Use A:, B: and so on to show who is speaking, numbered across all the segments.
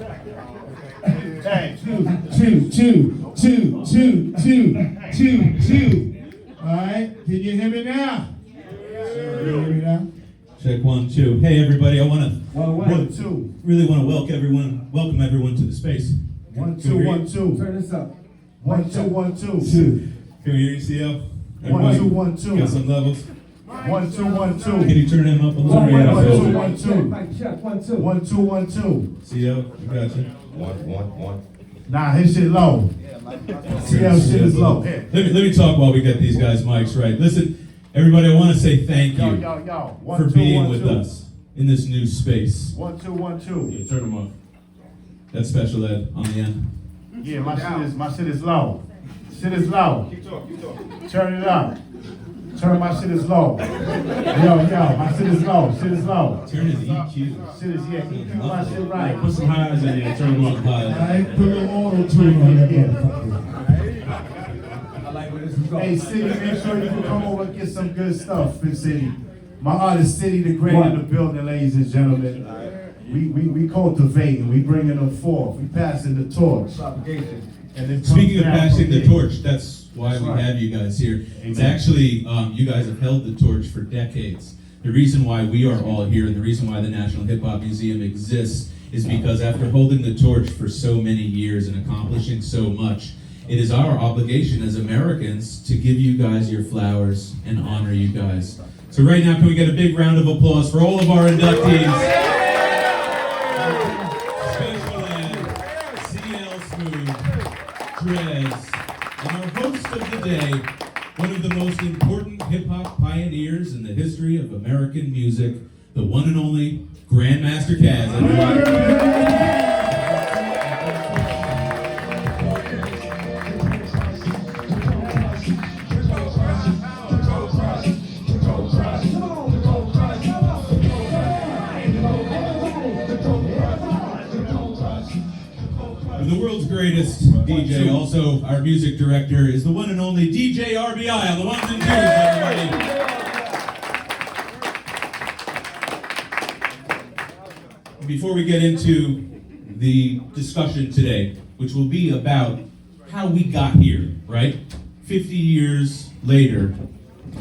A: Hey.
B: Two. All right, can you hear me now? Can you hear me now?
C: Check 1, 2. Hey everybody, I want to really want to welcome everyone to the space.
A: 1, 2, 1, 2.
B: Turn this up.
A: 1, 2, 1, 2.
C: Can we hear you, CL?
A: 1, 2, 1, 2.
C: Got some levels.
A: 1, 2, 1, 2.
C: Can you turn him up a little?
A: 1, 2, 1,
B: 1,
A: 2.
B: 1, 2.
A: 1, 2, 1, 2.
C: CL, you got you.
D: 1.
A: Nah, his shit low. CL shit is low.
C: Let me talk while we get these guys' mics right. Listen, everybody, I want to say thank you
A: Yo. 1,
C: for
A: 2,
C: being
A: 1,
C: with
A: 2.
C: us in this new space.
A: 1, 2, 1, 2.
D: Yeah, turn them up.
C: That's special ed on the end.
A: Yeah, my shit is low. Shit is low.
D: Keep talking.
A: Turn it up. Turn my shit is low. Yo, my shit is low. Shit is low.
C: Turn his EQ.
A: Shit is EQ my shit right.
D: Put some highs in there, turn them up.
B: All right, put a little auto tune on that motherfucker.
E: I like where this is going.
A: Hey, City, make sure you can come over and get some good stuff in City. My artist City the Great in the building, ladies and gentlemen. We cultivating, we bringing them forth, we passing the torch.
E: Propagation.
A: And it
C: Speaking of
A: comes down
C: passing
A: from
C: the
A: here.
C: torch, that's why we have you guys here. It's actually, you guys have held the torch for decades. The reason why we are all here and the reason why the National Hip Hop Museum exists is because after holding the torch for so many years and accomplishing so much, it is our obligation as Americans to give you guys your flowers and honor you guys. So right now, can we get a big round of applause for all of our inductees? Special Ed, CL Smooth, Dres, and our host of the day, one of the most important hip-hop pioneers in the history of American music, the one and only Grandmaster Caz. Everybody. The world's greatest DJ, also our music director, is the one and only DJ RBI on the ones and twos, everybody. Before we get into the discussion today, which will be about how we got here, right? 50 years later,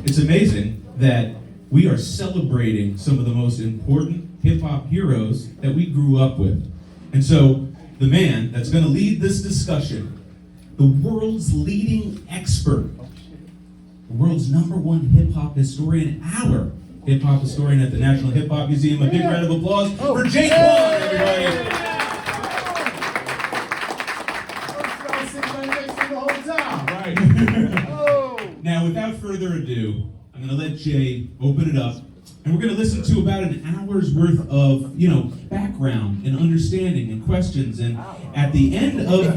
C: it's amazing that we are celebrating some of the most important hip-hop heroes that we grew up with. And so, the man that's going to lead this discussion, the world's leading expert, the world's #1 hip-hop historian, our hip-hop historian at the National Hip Hop Museum. A big round of applause for Jake Quan, everybody. Now, without further ado, I'm going to let Jay open it up. And we're going to listen to about an hour's worth of, background and understanding and questions. And at the end of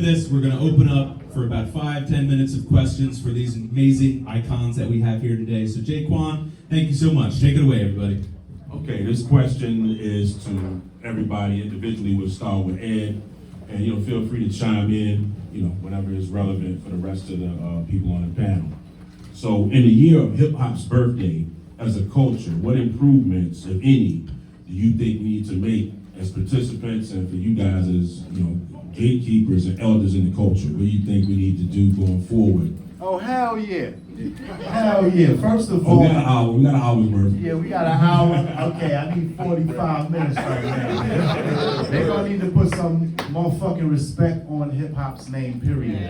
C: this, we're going to open up for about 5-10 minutes of questions for these amazing icons that we have here today. So Jay Quan, thank you so much. Take it away, everybody.
D: Okay, this question is to everybody individually. We'll start with Ed, and feel free to chime in, whenever it's relevant for the rest of the people on the panel. So, in the year of hip hop's birthday, as a culture, what improvements, if any, do you think we need to make as participants and for you guys as gatekeepers and elders in the culture? What do you think we need to do going forward?
A: Oh, hell yeah. Hell yeah. First of all,
D: we got an hour. We got an hour's worth.
A: Yeah, we got an hour. Okay, I need 45 minutes right now. They're gonna need to put some motherfucking respect on hip-hop's name, period.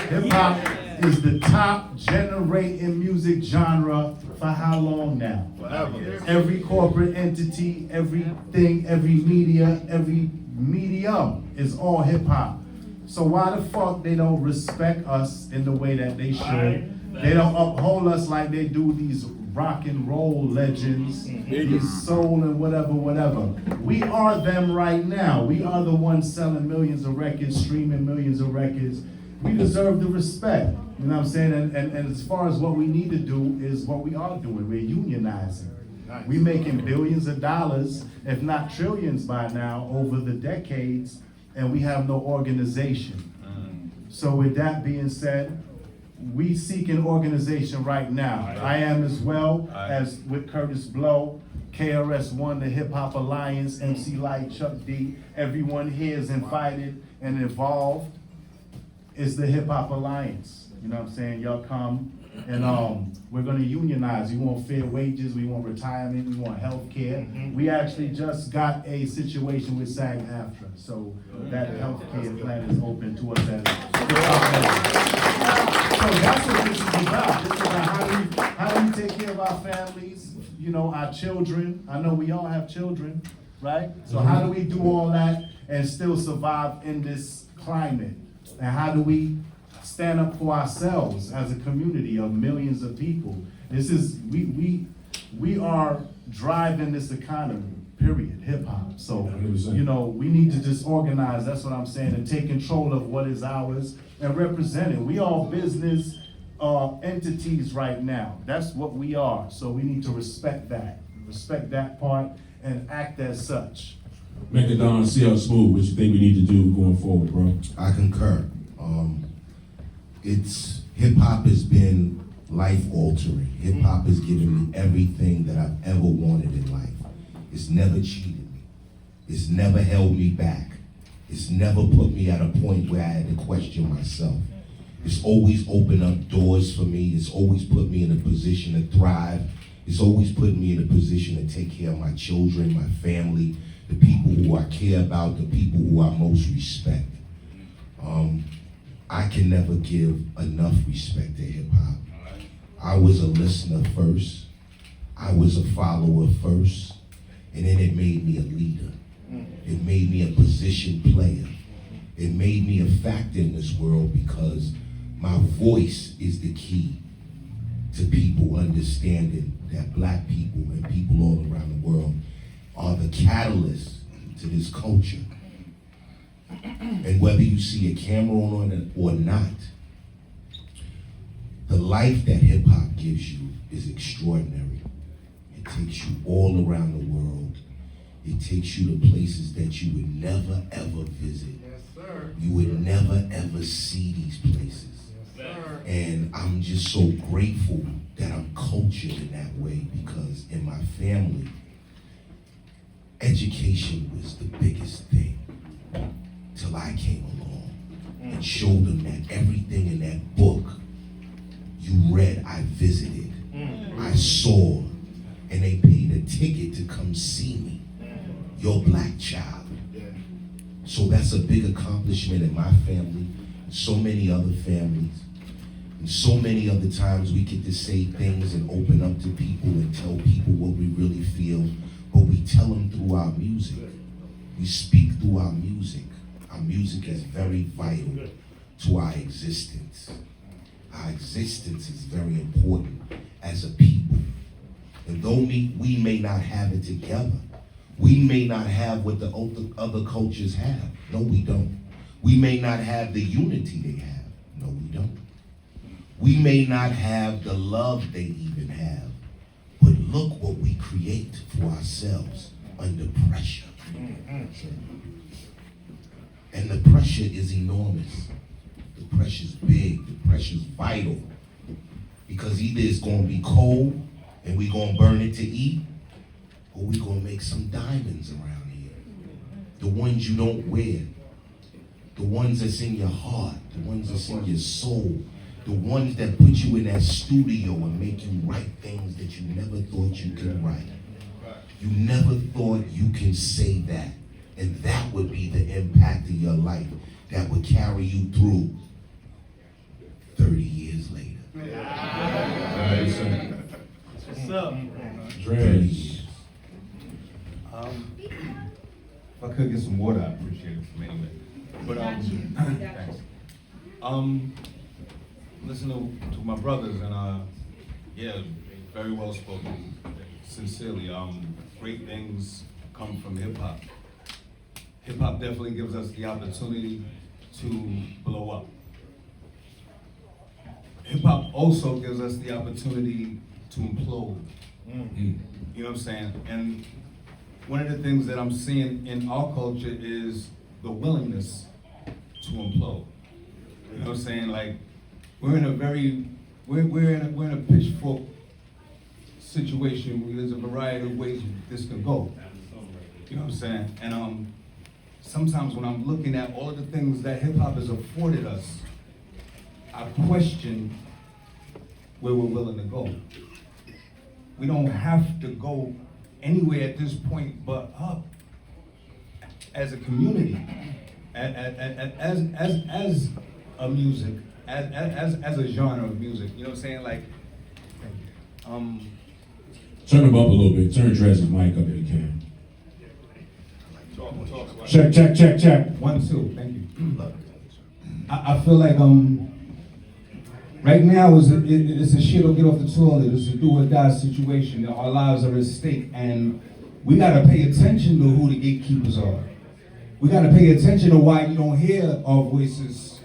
A: Hip-hop is the top generating music genre for how long now? Every corporate entity, everything, every media, every medium is all hip-hop. So why the fuck they don't respect us in the way that they should? They don't uphold us like they do these rock and roll legends, these soul and whatever. We are them right now. We are the ones selling millions of records, streaming millions of records. We deserve the respect. You know what I'm saying? And as far as what we need to do is what we are doing. We're unionizing. We're making billions of dollars, if not trillions by now, over the decades, and we have no organization. So with that being said, we seek an organization right now. I am as well as with Curtis Blow. KRS-One, the Hip Hop Alliance, MC Light, Chuck D, everyone here is invited and involved. It's the Hip Hop Alliance. You know what I'm saying? Y'all come and we're gonna unionize. We want fair wages, we want retirement, we want health care. We actually just got a situation with SAG-AFTRA, so that health care plan is open to us as so that's what this is about. This is about how do we take care of our families, you know, our children. I know we all have children, right? So how do we do all that and still survive in this climate? And how do we stand up for ourselves as a community of millions of people? This is, we are driving this economy, period, hip hop. So,
D: 100%.
A: you know, we need to just organize, that's what I'm saying, and take control of what is ours and represent it. We are business entities right now. That's what we are. So we need to respect that part and act as such.
D: Make it Don CL Smooth, what you think we need to do going forward, bro?
F: I concur. It's hip hop has been life altering. Hip hop has given me everything that I've ever wanted in life. It's never cheated me. It's never held me back. It's never put me at a point where I had to question myself. It's always opened up doors for me. It's always put me in a position to thrive. It's always put me in a position to take care of my children, my family, the people who I care about, the people who I most respect. I can never give enough respect to hip hop. I was a listener first. I was a follower first. And then it made me a leader. It made me a position player. It made me a factor in this world because my voice is the key to people understanding that black people and people all around the world are the catalyst to this culture. And whether you see a camera on it or not, the life that hip hop gives you is extraordinary. It takes you all around the world. It takes you to places that you would never ever visit.
B: Yes, sir.
F: You would never ever see these places.
B: Yes, sir.
F: And I'm just so grateful that I'm cultured in that way because in my family, education was the biggest thing till I came along and showed them that everything in that book you read, I visited, I saw, and they paid a ticket to come see me, your black child. So that's a big accomplishment in my family, so many other families. And so many other times we get to say things and open up to people and tell people what we really feel, but we tell them through our music. We speak through our music. Our music is very vital to our existence. Our existence is very important as a people. And though we may not have it together, we may not have what the other cultures have. No, we don't. We may not have the unity they have. No, we don't. We may not have the love they even have. But look what we create for ourselves under pressure. And the pressure is enormous. The pressure's big. The pressure's vital. Because either it's going to be cold and we're going to burn it to eat, or we're going to make some diamonds around here. The ones you don't wear. The ones that's in your heart. The ones that's in your soul. The ones that put you in that studio and make you write things that you never thought you could write. You never thought you can say that. And that would be the impact of your life that would carry you through 30 years later.
E: What's up?
D: Dres.
E: If I could get some water, I'd appreciate it from anyway. But thanks. Listen to my brothers and yeah, very well spoken. Sincerely, great things come from hip hop. Hip hop definitely gives us the opportunity to blow up. Hip hop also gives us the opportunity to implode. You know what I'm saying? And one of the things that I'm seeing in our culture is the willingness to implode. You know what I'm saying? Like we're in a pitchfork situation, there's a variety of ways this can go. You know what I'm saying? And sometimes when I'm looking at all of the things that hip hop has afforded us, I question where we're willing to go. We don't have to go anywhere at this point but up as a community, as a music, as a genre of music. You know what I'm saying? Like,
D: Turn him up a little bit. Turn Dres's mic up if you can.
B: Check.
E: 1, 2, thank you. I feel like right now it's a shit or get off the toilet. It's a do or die situation. Our lives are at stake, and we gotta pay attention to who the gatekeepers are. We gotta pay attention to why you don't hear our voices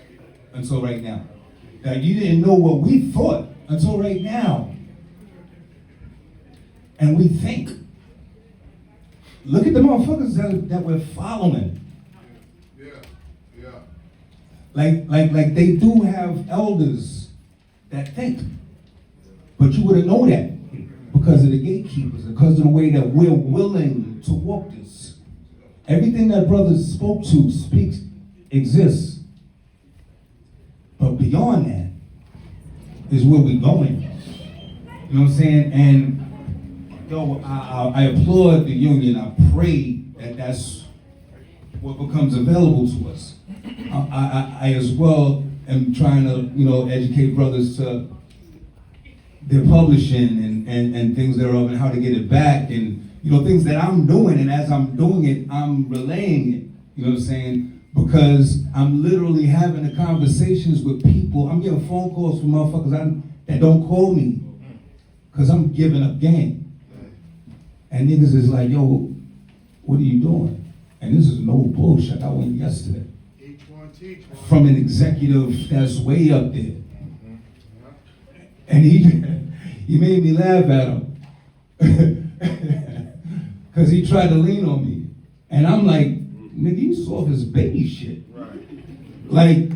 E: until right now. That you didn't know what we thought until right now. And we think. Look at the motherfuckers that we're following.
B: Yeah.
E: Like they do have elders that think. But you wouldn't know that because of the gatekeepers, because of the way that we're willing to walk this. Everything that brother spoke to, speaks, exists. But beyond that is where we're going. You know what I'm saying? And yo, I applaud the union. I pray that that's what becomes available to us. I as well am trying to, educate brothers to their publishing and things thereof and how to get it back and, things that I'm doing. And as I'm doing it, I'm relaying it, you know what I'm saying? Because I'm literally having the conversations with people. I'm getting phone calls from motherfuckers that don't call me because I'm giving up game. And niggas is like, yo, what are you doing? And this is no bullshit. I went yesterday.
B: Each one teach one.
E: From an executive that's way up there. And he made me laugh at him. Because he tried to lean on me. And I'm like, nigga, you soft as baby shit.
B: Right.
E: Like,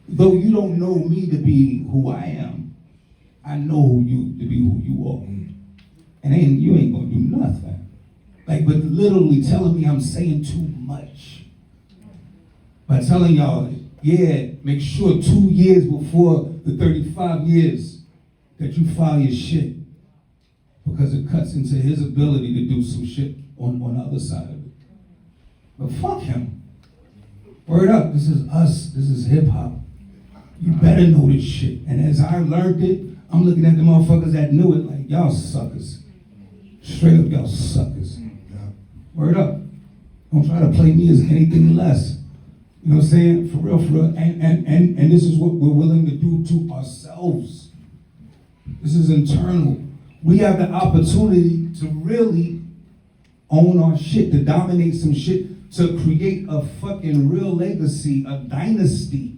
E: though you don't know me to be who I am, I know you to be who you are. And you ain't gonna do nothing. Like, but literally telling me I'm saying too much. By telling y'all, yeah, make sure 2 years before the 35 years that you file your shit. Because it cuts into his ability to do some shit on the other side of it. But fuck him. Word up, this is us, this is hip hop. You better know this shit. And as I learned it, I'm looking at the motherfuckers that knew it like, y'all suckers. Straight up, y'all suckers. Word up. Don't try to play me as anything less. You know what I'm saying? For real, for real. And this is what we're willing to do to ourselves. This is internal. We have the opportunity to really own our shit, to dominate some shit, to create a fucking real legacy, a dynasty.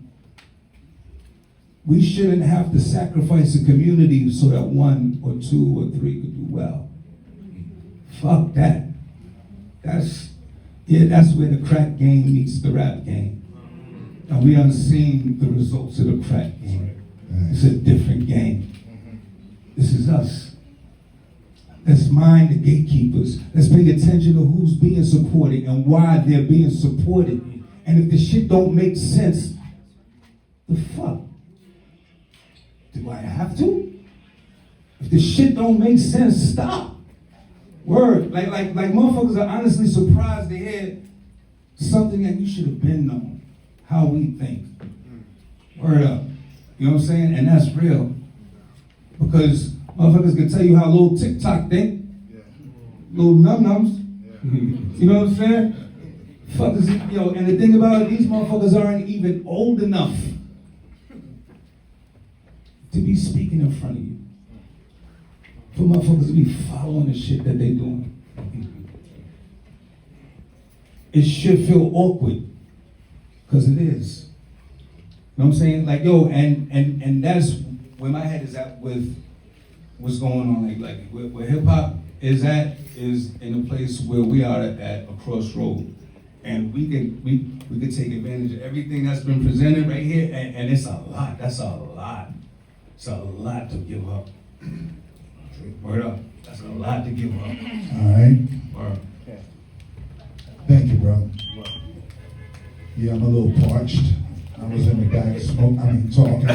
E: We shouldn't have to sacrifice a community so that 1 or 2 or 3 could do well. Fuck that. That's where the crack game meets the rap game. And we done seen the results of the crack game. It's a different game. This is us. Let's mind the gatekeepers. Let's pay attention to who's being supported and why they're being supported. And if the shit don't make sense, the fuck? Do I have to? If the shit don't make sense, stop. Word. Like motherfuckers are honestly surprised to hear something that you should have been known. How we think. Word up. You know what I'm saying? And that's real. Because motherfuckers can tell you how little TikTok think.
B: Yeah.
E: Little num-nums.
B: Yeah.
E: You know what I'm saying? Fuckers, yo, and the thing about it, these motherfuckers aren't even old enough to be speaking in front of you. For motherfuckers to be following the shit that they doing. It should feel awkward. Because it is. You know what I'm saying? Like, yo, and that's where my head is at with what's going on. Like where hip hop is at is in a place where we are at a crossroad. And we could take advantage of everything that's been presented right here, and it's a lot. That's a lot. It's a lot to give up. Word up. That's a lot to give up.
B: All right.
E: Word.
B: Thank you, bro. Yeah, I'm a little parched. I was in the back talking.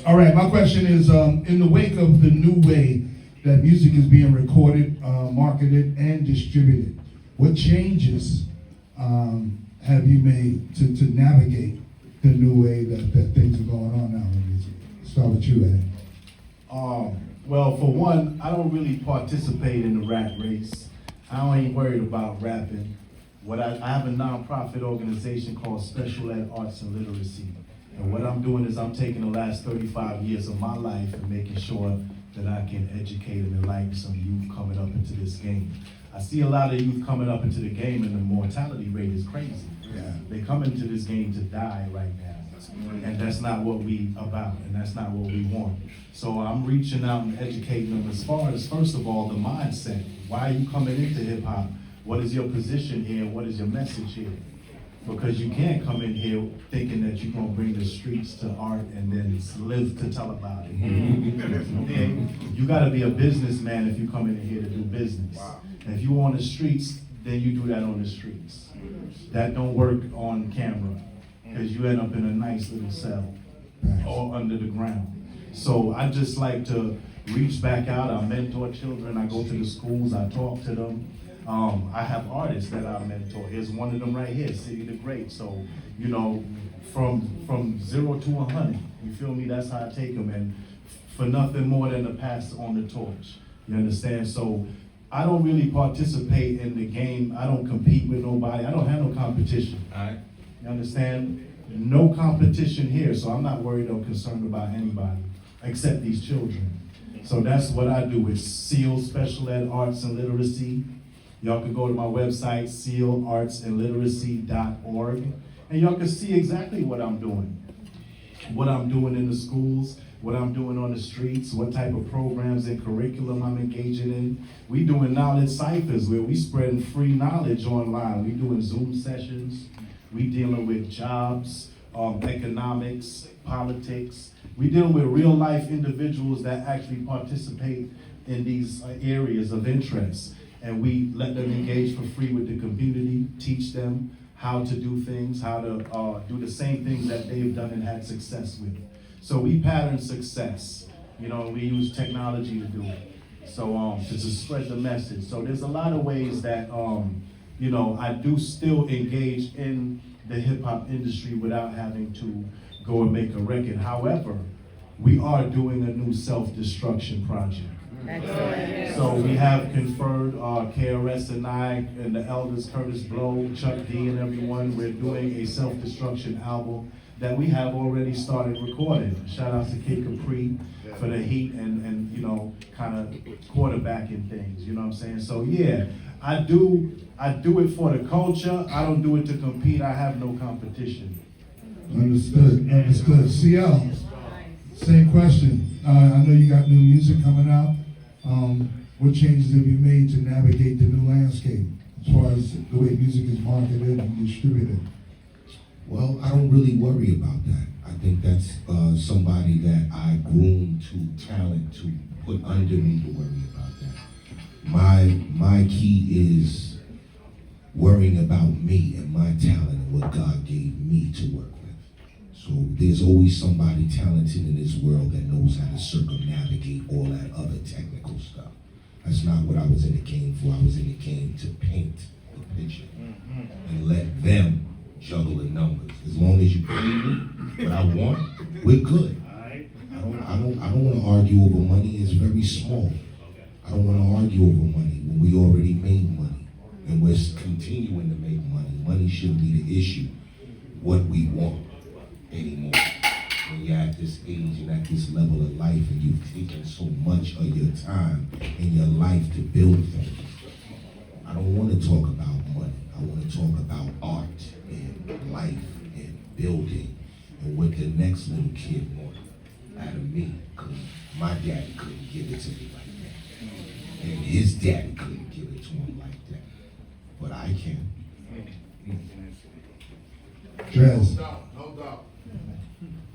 B: All right, my question is, in the wake of the new way that music is being recorded, marketed, and distributed, what changes have you made to navigate the new way that things are going on now in music? Start with you, Ed.
A: Well, for one, I don't really participate in the rap race. I ain't worried about rapping. I have a nonprofit organization called Special Ed Arts and Literacy. And what I'm doing is I'm taking the last 35 years of my life and making sure that I can educate and enlighten some youth coming up into this game. I see a lot of youth coming up into the game and the mortality rate is crazy.
B: Yeah.
A: They come into this game to die right now. And that's not what we about, and that's not what we want. So I'm reaching out and educating them as far as, first of all, the mindset. Why are you coming into hip hop? What is your position here? What is your message here? Because you can't come in here thinking that you're gonna bring the streets to art and then live to tell about it. You gotta be a businessman if you come in here to do business. And if you on the streets, then you do that on the streets. That don't work on camera, because you end up in a nice little cell or under the ground. So I just like to reach back out. I mentor children. I go to the schools. I talk to them. I have artists that I mentor. Here's one of them right here, City the Great. So, you know, from 0 to 100, you feel me? That's how I take them, and for nothing more than to pass on the torch. You understand? So I don't really participate in the game. I don't compete with nobody. I don't have no competition.
E: All right.
A: You understand? No competition here, so I'm not worried or concerned about anybody except these children. So that's what I do. It's SEAL, Special Ed Arts and Literacy. Y'all can go to my website, sealartsandliteracy.org, and y'all can see exactly what I'm doing. What I'm doing in the schools, what I'm doing on the streets, what type of programs and curriculum I'm engaging in. We doing knowledge ciphers where we spreading free knowledge online. We doing Zoom sessions. We dealing with jobs, economics, politics. We dealing with real life individuals that actually participate in these areas of interest. And we let them engage for free with the community, teach them how to do things, how to do the same things that they've done and had success with. So we pattern success. You know, we use technology to do it. So to spread the message. So there's a lot of ways that you know, I do still engage in the hip hop industry without having to go and make a record. However, we are doing a new self-destruction project.
G: Excellent.
A: So we have conferred, KRS and I, and the elders, Curtis Blow, Chuck D, and everyone. We're doing a self-destruction album that we have already started recording. Shout out to Kid Capri for the heat and you know, kind of quarterbacking things. You know what I'm saying? So yeah, I do it for the culture. I don't do it to compete. I have no competition.
B: Understood. CL, same question. I know you got new music coming out. What changes have you made to navigate the new landscape as far as the way music is marketed and distributed?
F: Well, I don't really worry about that. I think that's somebody that I groomed to talent to put under me to worry about that. My key is worrying about me and my talent and what God gave me to work with. So there's always somebody talented in this world that knows how to circumnavigate all that other technical stuff. That's not what I was in the game for. I was in the game to paint the picture and let them juggle the numbers. As long as you pay me what I want, we're good. I don't want to argue over money. It's very small. I don't want to argue over money when we already made money and we're continuing to make money. Money shouldn't be the issue. What we want anymore. When you're at this age and at this level of life and you've taken so much of your time in your life to build things. I don't want to talk about money. I want to talk about art and life and building and what the next little kid wants out of me. Because my daddy couldn't give it to me like that. And his daddy couldn't give it to him like that. But I can.
B: Dres.
A: No doubt.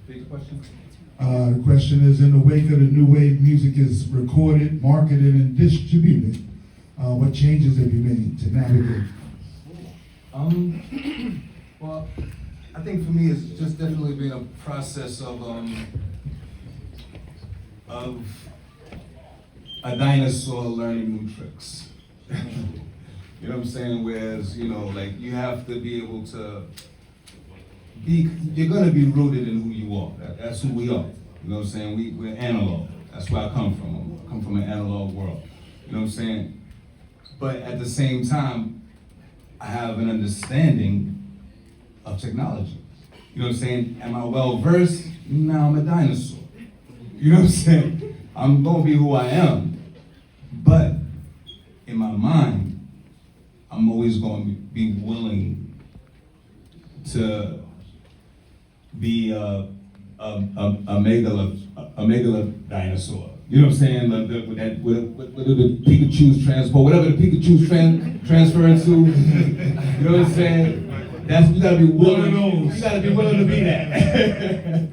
E: Big question?
B: The question is, in the wake of the new wave music is recorded, marketed, and distributed, what changes have you made to navigate?
E: Well, I think for me, it's just definitely been a process of a dinosaur learning new tricks. You know what I'm saying? Whereas, you know, like you have to be able to you're gonna be rooted in who you are. That's who we are. You know what I'm saying? We're analog. That's where I come from. I come from an analog world. You know what I'm saying? But at the same time, I have an understanding of technology. You know what I'm saying? Am I well versed? No, I'm a dinosaur. You know what I'm saying? I'm gonna be who I am. But in my mind, I'm always gonna be willing to be a megala dinosaur. You know what I'm saying? With the Pikachu's transport, whatever the Pikachu's transfer into. You know what I'm saying? You gotta be willing. You gotta be willing to be that.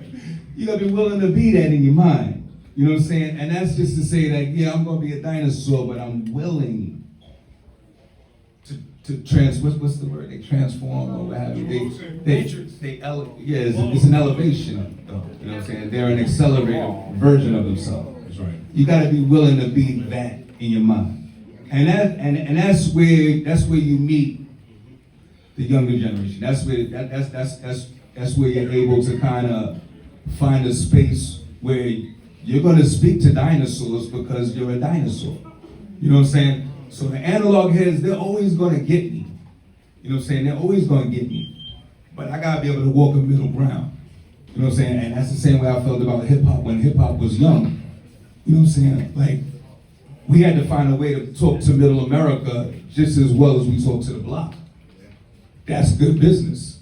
E: You gotta be willing to be that in your mind. You know what I'm saying? And that's just to say that, yeah, I'm gonna be a dinosaur, but I'm willing to what's the word? They transform or what have you. It's an elevation though. You know what I'm saying? They're an accelerated version of themselves.
D: That's right.
E: You gotta be willing to be that in your mind. And that's where you meet the younger generation. That's where you're able to kind of find a space where you're gonna speak to dinosaurs because you're a dinosaur. You know what I'm saying? So the analog heads, they're always gonna get me. You know what I'm saying? They're always gonna get me. But I gotta be able to walk a middle ground. You know what I'm saying? And that's the same way I felt about hip hop when hip hop was young. You know what I'm saying? Like, we had to find a way to talk to middle America just as well as we talk to the block. That's good business.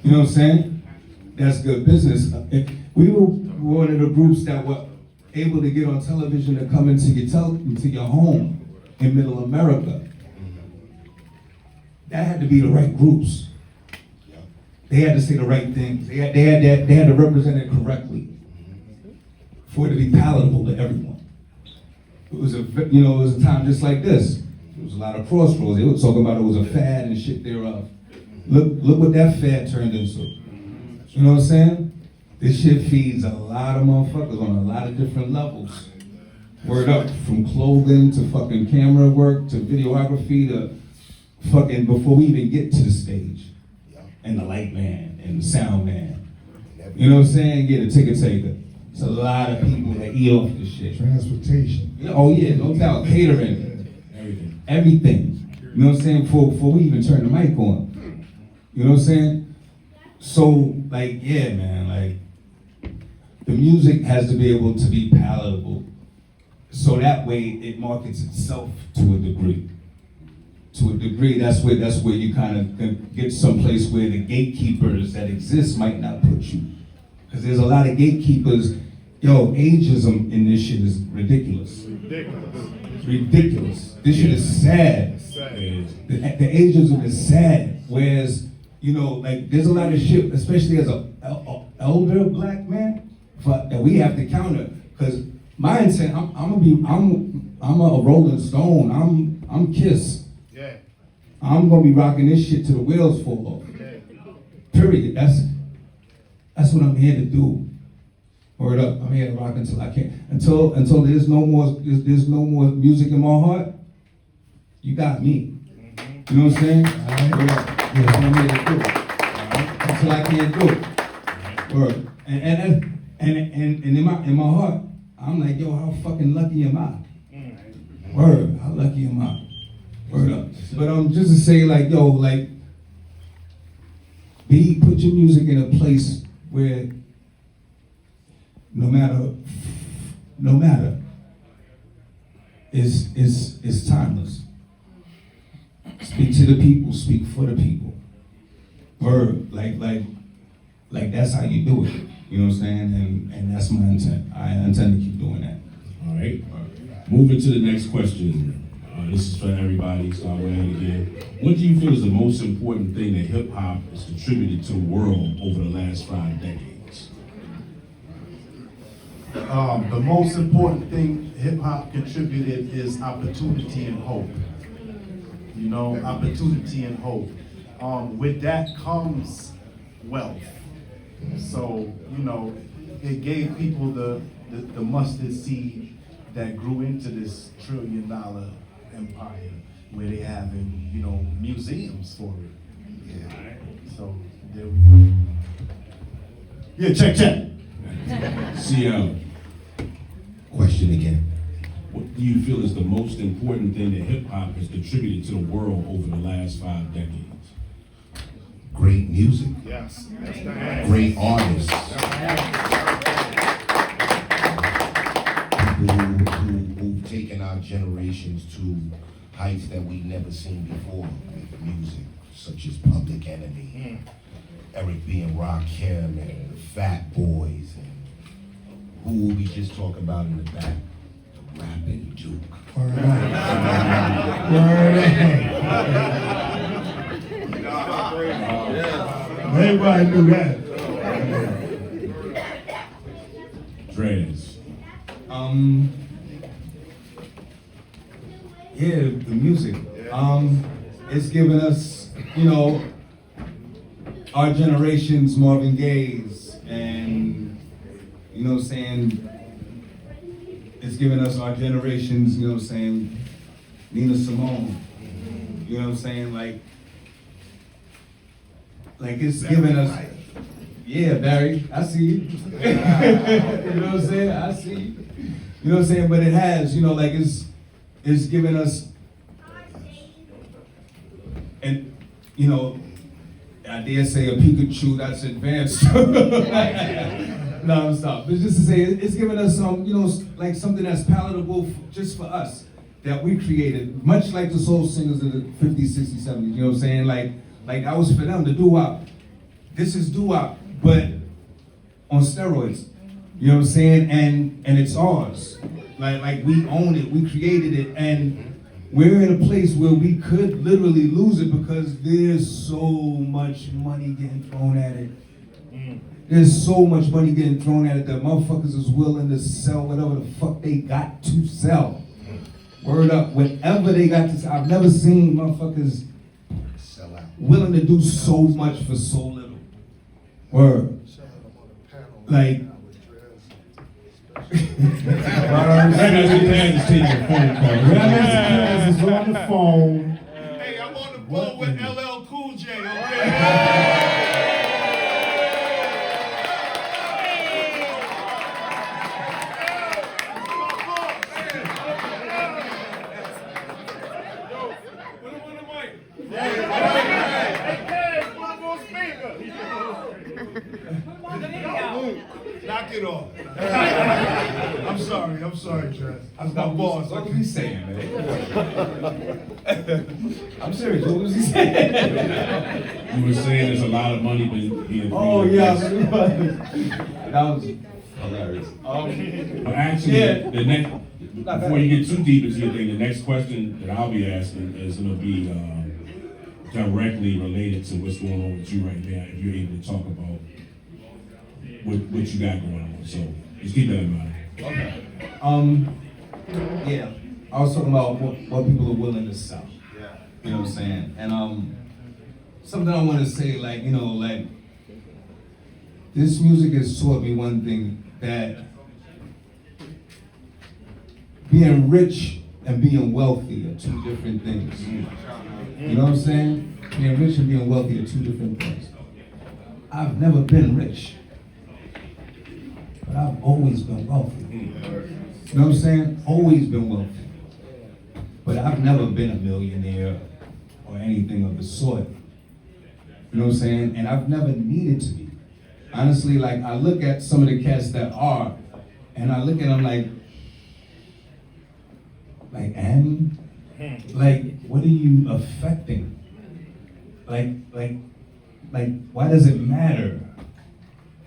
E: You know what I'm saying? That's good business. We were one of the groups that were able to get on television to come into your home in middle America. That had to be the right groups. They had to say the right things. They had to represent it correctly for it to be palatable to everyone. It was a time just like this. There was a lot of crossroads. They were talking about it was a fad and shit thereof. Look what that fad turned into. You know what I'm saying? This shit feeds a lot of motherfuckers on a lot of different levels. Word up, from clothing to fucking camera work to videography to fucking before we even get to the stage. And the light man and the sound man. You know what I'm saying? Yeah, the ticket taker. It's a lot of people that eat off this shit.
B: Transportation.
E: Oh yeah, no doubt. Catering. Everything. You know what I'm saying? Before we even turn the mic on. You know what I'm saying? So, like, yeah, man, like, the music has to be able to be palatable. So that way it markets itself to a degree. To a degree, that's where you kind of get someplace where the gatekeepers that exist might not put you. Because there's a lot of gatekeepers. Yo, ageism in this shit is ridiculous. Ridiculous. This shit is sad. The ageism is sad. Whereas, you know, like there's a lot of shit, especially as a elder black man, that we have to counter. Because my intent, I'm a Rolling Stone. I'm Kiss.
A: Yeah.
E: I'm gonna be rocking this shit till the wheels fall off.
A: Yeah.
E: Period. That's what I'm here to do. Word up. I'm here to rock until I can't. Until there's no more music in my heart. You got me. You know what I'm saying? Word up. That's what I'm here to do. Until I can't do it. Word. And in my heart, I'm like, yo, how fucking lucky am I? Word. How lucky am I? Word up. But just to say, like, yo, like, put your music in a place where no matter is timeless. Speak to the people, speak for the people. Word, like that's how you do it. You know what I'm saying? And that's my intent. I intend to keep doing that.
D: All right. Moving to the next question. this is for everybody, so I'll go ahead again. What do you feel is the most important thing that hip hop has contributed to the world over the last 5 decades?
A: The most important thing hip hop contributed is opportunity and hope. You know, opportunity and hope. With that comes wealth. So, you know, it gave people the mustard seed that grew into this $1 trillion empire where they having, you know, museums for it. Yeah. So there we go. Yeah, check.
D: CL,
F: Question again.
D: what do you feel is the most important thing that hip hop has contributed to the world over the last 5 decades?
F: Great music.
B: Yes.
F: Great artists. People who've taken our generations to heights that we've never seen before with music, such as Public Enemy, Eric B. and Rakim, and the Fat Boys, and who will we just talk about in the back? The rapping Duke.
B: Word up. Everybody knew that.
D: Dres.
E: Yeah, the music. It's given us, you know, our generation's Marvin Gaye's, and you know what I'm saying, it's given us our generation's, you know what I'm saying, Nina Simone. You know what I'm saying? Like it's given us, yeah, Barry, I see you. You know what I'm saying? I see you. You know what I'm saying? But it has, you know, like it's given us, and you know, I dare say a Pikachu that's advanced. No, I'm stop. But just to say, it's given us some, you know, like something that's palatable just for us that we created, much like the soul singers of the 50s, 60s, 70s. You know what I'm saying? Like that was for them, the doo-wop. This is doo-wop, but on steroids. You know what I'm saying? And it's ours. Like we own it, we created it, and we're in a place where we could literally lose it because there's so much money getting thrown at it. There's so much money getting thrown at it that motherfuckers is willing to sell whatever the fuck they got to sell. Word up, whatever they got to sell. I've never seen motherfuckers
F: Sell out.
E: willing to do so much for so little. Word. Like,
D: Grandmaster Caz is taking a phone call.
A: Grandmaster Caz is on the phone.
B: Hey, I'm on the phone with LL Cool J, okay? Knock it off. I'm sorry, Dres. I'm my boss.
E: What was he saying, man? I'm serious, what was he saying?
D: You were saying there's a lot of money being
E: Oh, yeah, that was hilarious.
D: But actually, the next, before you get too deep into your thing, the next question that I'll be asking is going to be directly related to what's going on with you right now, if you're able to talk about what you got going on. So just keep that in mind.
E: Okay. Yeah, I was talking about what people are willing to sell. You know what I'm saying? And something I want to say, like, you know, like, this music has taught me one thing, that being rich and being wealthy are two different things. You know what I'm saying? Being rich and being wealthy are two different things. I've never been rich, but I've always been wealthy. You know what I'm saying? Always been wealthy. But I've never been a millionaire or anything of the sort. You know what I'm saying? And I've never needed to be. Honestly, like, I look at some of the cats that are, and I look at them like, and? Like, what are you affecting? Like, why does it matter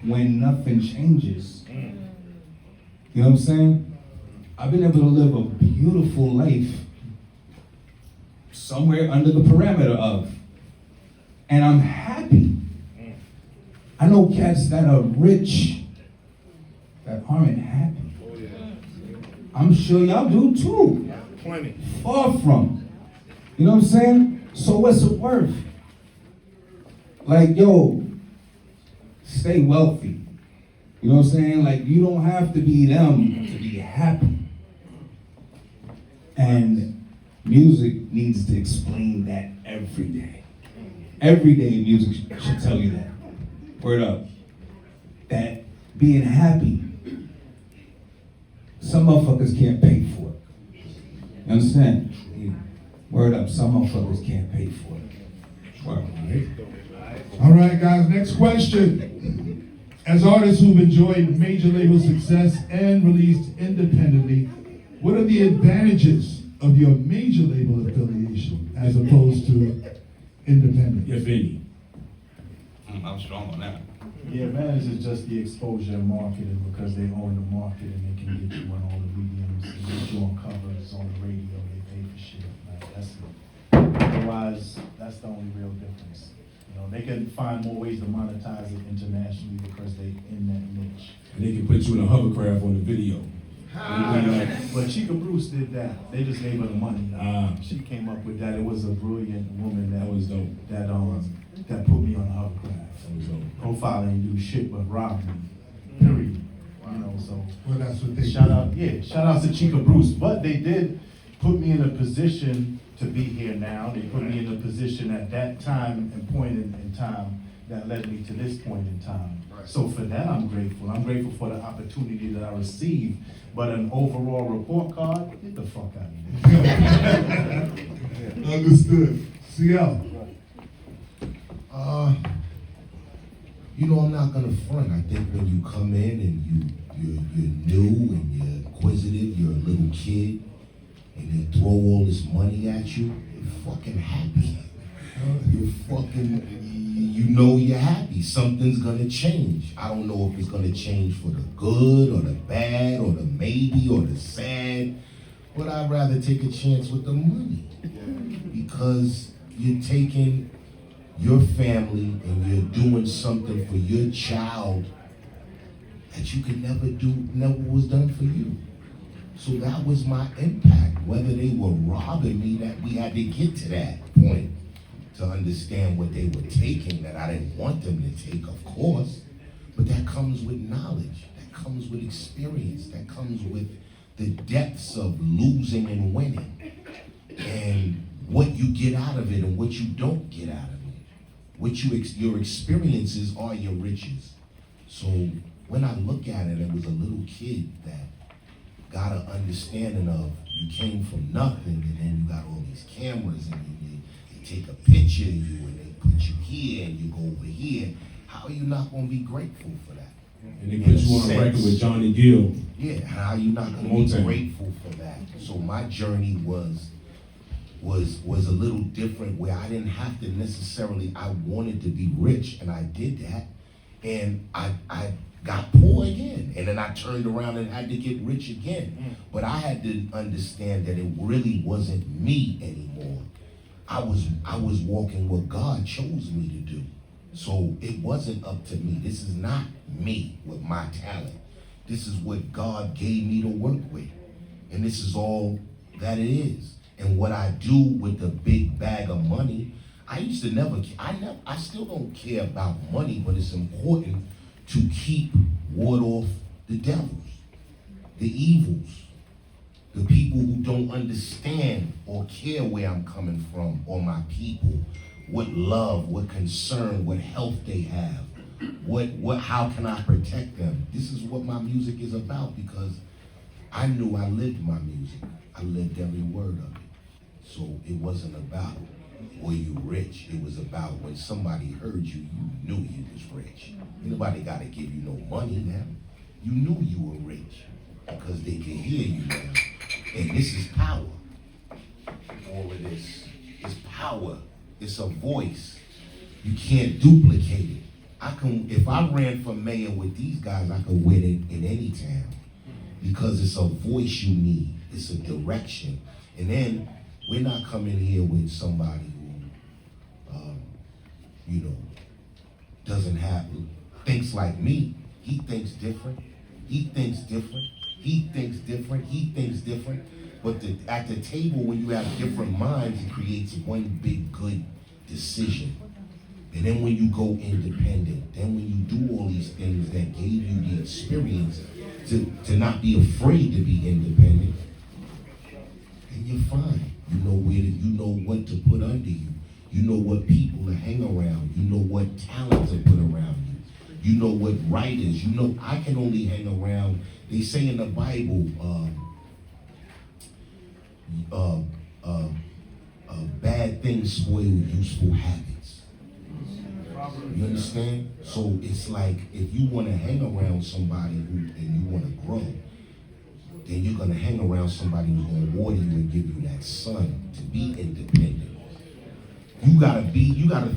E: when nothing changes? You know what I'm saying? I've been able to live a beautiful life
G: somewhere under the parameter of. And I'm happy. I know cats that are rich that aren't happy. I'm sure y'all do too.
B: Plenty.
G: Far from. You know what I'm saying? So what's it worth? Like, yo, stay wealthy. You know what I'm saying? Like, you don't have to be them to be happy. And music needs to explain that every day. Every day music should tell you that. Word up. That being happy, some motherfuckers can't pay for it. You understand? Word up, some motherfuckers can't pay for it. Word up.
B: All right, guys, next question. As artists who've enjoyed major label success and released independently, what are the advantages of your major label affiliation as opposed to independent?
D: If any.
E: I'm strong on that.
A: Yeah, advantage is just the exposure and marketing because they own the market and they can get you on all the mediums and get you on covers on the radio. They pay for shit. Like, that's it. Otherwise, that's the only real difference. You know, they can find more ways to monetize it internationally because they in that niche.
D: And they can put you in a hovercraft on the video.
A: But Chica Bruce did that. They just gave her the money. She came up with that. It was a brilliant woman that
D: That was dope.
A: that put me on the hovercraft.
D: That was dope.
A: Profile ain't do shit but rob me. Period. You know, so
B: Well, that's what they
A: shout
B: do.
A: shout out to Chica Bruce. But they did put me in a position to be here now. They put me in a position at that time and point in time that led me to this point in time. So for that, I'm grateful. I'm grateful for the opportunity that I received. But an overall report card, get the fuck out of here.
B: Understood. CL.
F: You know, I'm not gonna front. I think when you come in and you're new and you're inquisitive, you're a little kid, and they throw all this money at you, you're fucking happy. You're fucking, you know you're happy. Something's gonna change. I don't know if it's gonna change for the good or the bad or the maybe or the sad, but I'd rather take a chance with the money because you're taking your family and you're doing something for your child that you could never was done for you. So that was my impact. Whether they were robbing me, that we had to get to that point to understand what they were taking that I didn't want them to take, of course. But that comes with knowledge, that comes with experience, that comes with the depths of losing and winning, and what you get out of it and what you don't get out of it. Your experiences are your riches. So when I look at it, it was a little kid that got an understanding of you came from nothing and then you got all these cameras and they take a picture of you and they put you here and you go over here. How are you not going to be grateful for that?
D: And they put you on a record with Johnny Gill.
F: Yeah, how are you not going to be grateful for that? So my journey was a little different where I didn't have to necessarily, I wanted to be rich and I did that. And I got poor again. And then I turned around and had to get rich again. But I had to understand that it really wasn't me anymore. I was walking what God chose me to do. So it wasn't up to me. This is not me with my talent. This is what God gave me to work with. And this is all that it is. And what I do with the big bag of money, I used to I still don't care about money, but it's important to ward off the devils, the evils, the people who don't understand or care where I'm coming from or my people, what love, what concern, what health they have, how can I protect them? This is what my music is about because I knew I lived my music. I lived every word of it. So it wasn't about, were you rich? It was about when somebody heard you, you knew you was rich. Nobody got to give you no money now. You knew you were rich because they could hear you now. And this is power. All of this is power. It's a voice. You can't duplicate it. If I ran for mayor with these guys, I could win it in any town because it's a voice you need. It's a direction. And then we're not coming here with somebody who, doesn't have, thinks like me. He thinks different. He thinks different. He thinks different. He thinks different. But at the table, when you have different minds, it creates one big good decision. And then when you go independent, then when you do all these things that gave you the experience to not be afraid to be independent, then you're fine. You know you know what to put under you. You know what people to hang around. You know what talent to put around you. You know what writers. You know I can only hang around. They say in the Bible, bad things spoil useful habits. You understand? So it's like if you want to hang around somebody and you want to grow, then you're gonna hang around somebody who's gonna water you and give you that sun to be independent. You gotta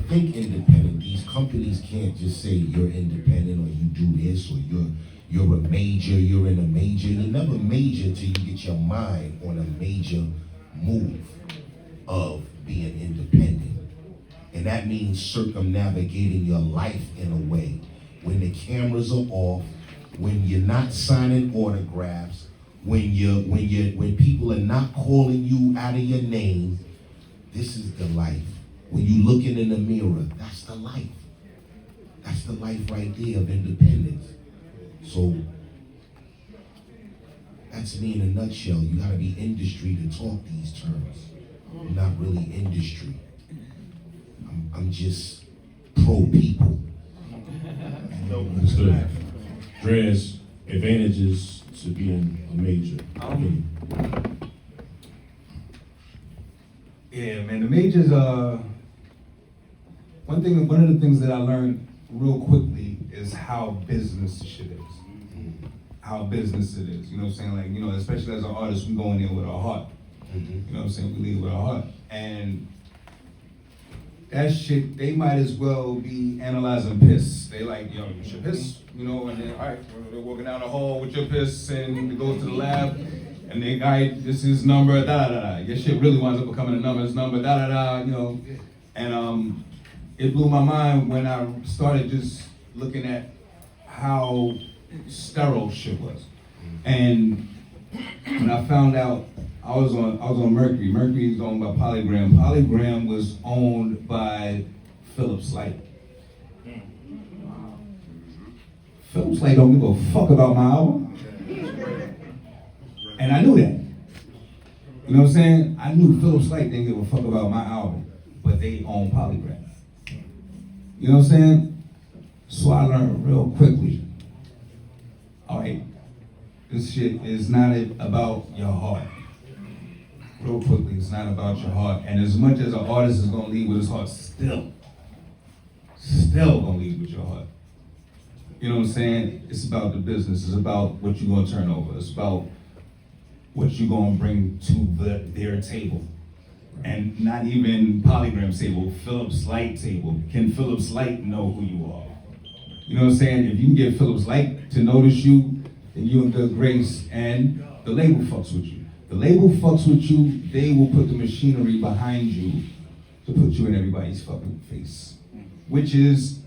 F: think independent. These companies can't just say you're independent or you do this or you're a major, you're in a major. You're never major till you get your mind on a major move of being independent. And that means circumnavigating your life in a way. When the cameras are off, when you're not signing autographs, when people are not calling you out of your name, this is the life. When you looking in the mirror, that's the life. That's the life right there of independence. So that's me in a nutshell. You gotta be industry to talk these terms. I'm not really industry. I'm just pro people.
D: Understood. Dres, advantages to being a major.
G: Yeah, man, the majors one of the things that I learned real quickly is how business shit is. How business it is. You know what I'm saying? Like, especially as an artist, we go in there with our heart. You know what I'm saying? We lead with our heart. And that shit, they might as well be analyzing piss. They like, yo, you should piss, and then, all right, they're walking down the hall with your piss and it goes to the lab. And they, all right, this is number, da-da-da-da. Your shit really winds up becoming a number, it's number, da-da-da, And it blew my mind when I started just looking at how sterile shit was. And when I found out, I was on Mercury. Mercury is owned by Polygram. Polygram was owned by Philips Light. Philips Light don't give a fuck about my album. And I knew that. You know what I'm saying? I knew Philips Light didn't give a fuck about my album, but they own Polygram. You know what I'm saying? So I learned real quickly. All right, this shit is not about your heart. Real quickly, it's not about your heart. And as much as an artist is gonna lead with his heart, still gonna lead with your heart. You know what I'm saying? It's about the business. It's about what you're gonna turn over. It's about what you're gonna bring to their table. And not even Polygram's table, Philips Light table. Can Philips Light know who you are? You know what I'm saying? If you can get Philips Light to notice you, then you're in good grace, and the label fucks with you. The label fucks with you, they will put the machinery behind you to put you in everybody's fucking face. Which is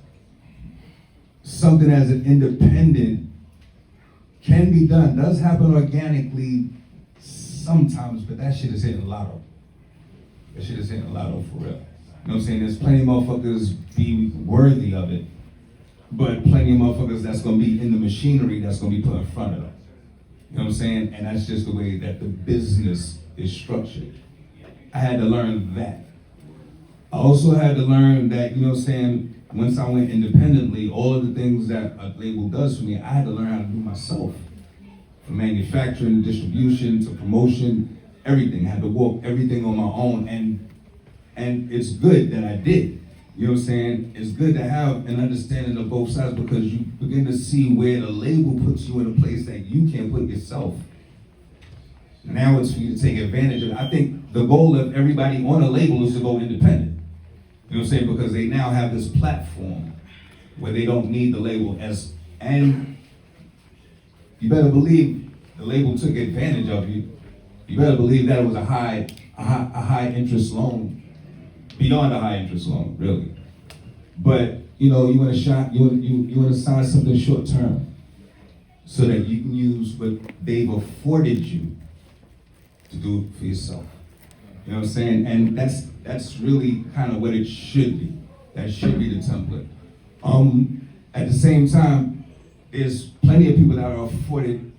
G: something as an independent can be done, does happen organically sometimes, but that shit is hitting lotto. That shit is hitting lotto for real. You know what I'm saying? There's plenty of motherfuckers be worthy of it, but plenty of motherfuckers that's gonna be in the machinery that's gonna be put in front of them. You know what I'm saying? And that's just the way that the business is structured. I had to learn that. I also had to learn that, you know what I'm saying, once I went independently, all of the things that a label does for me, I had to learn how to do myself. From manufacturing, distribution, to promotion, everything. I had to walk everything on my own, and it's good that I did. You know what I'm saying? It's good to have an understanding of both sides because you begin to see where the label puts you in a place that you can't put yourself. Now it's for you to take advantage of it. I think the goal of everybody on a label is to go independent. You know what I'm saying? Because they now have this platform where they don't need the label and you better believe the label took advantage of you. You better believe that it was a high a high interest loan, beyond a high interest loan, really. But you know, you want to sign something short term, so that you can use what they've afforded you to do it for yourself. You know what I'm saying? And that's really kind of what it should be. That should be the template. At the same time, there's plenty of people that are afforded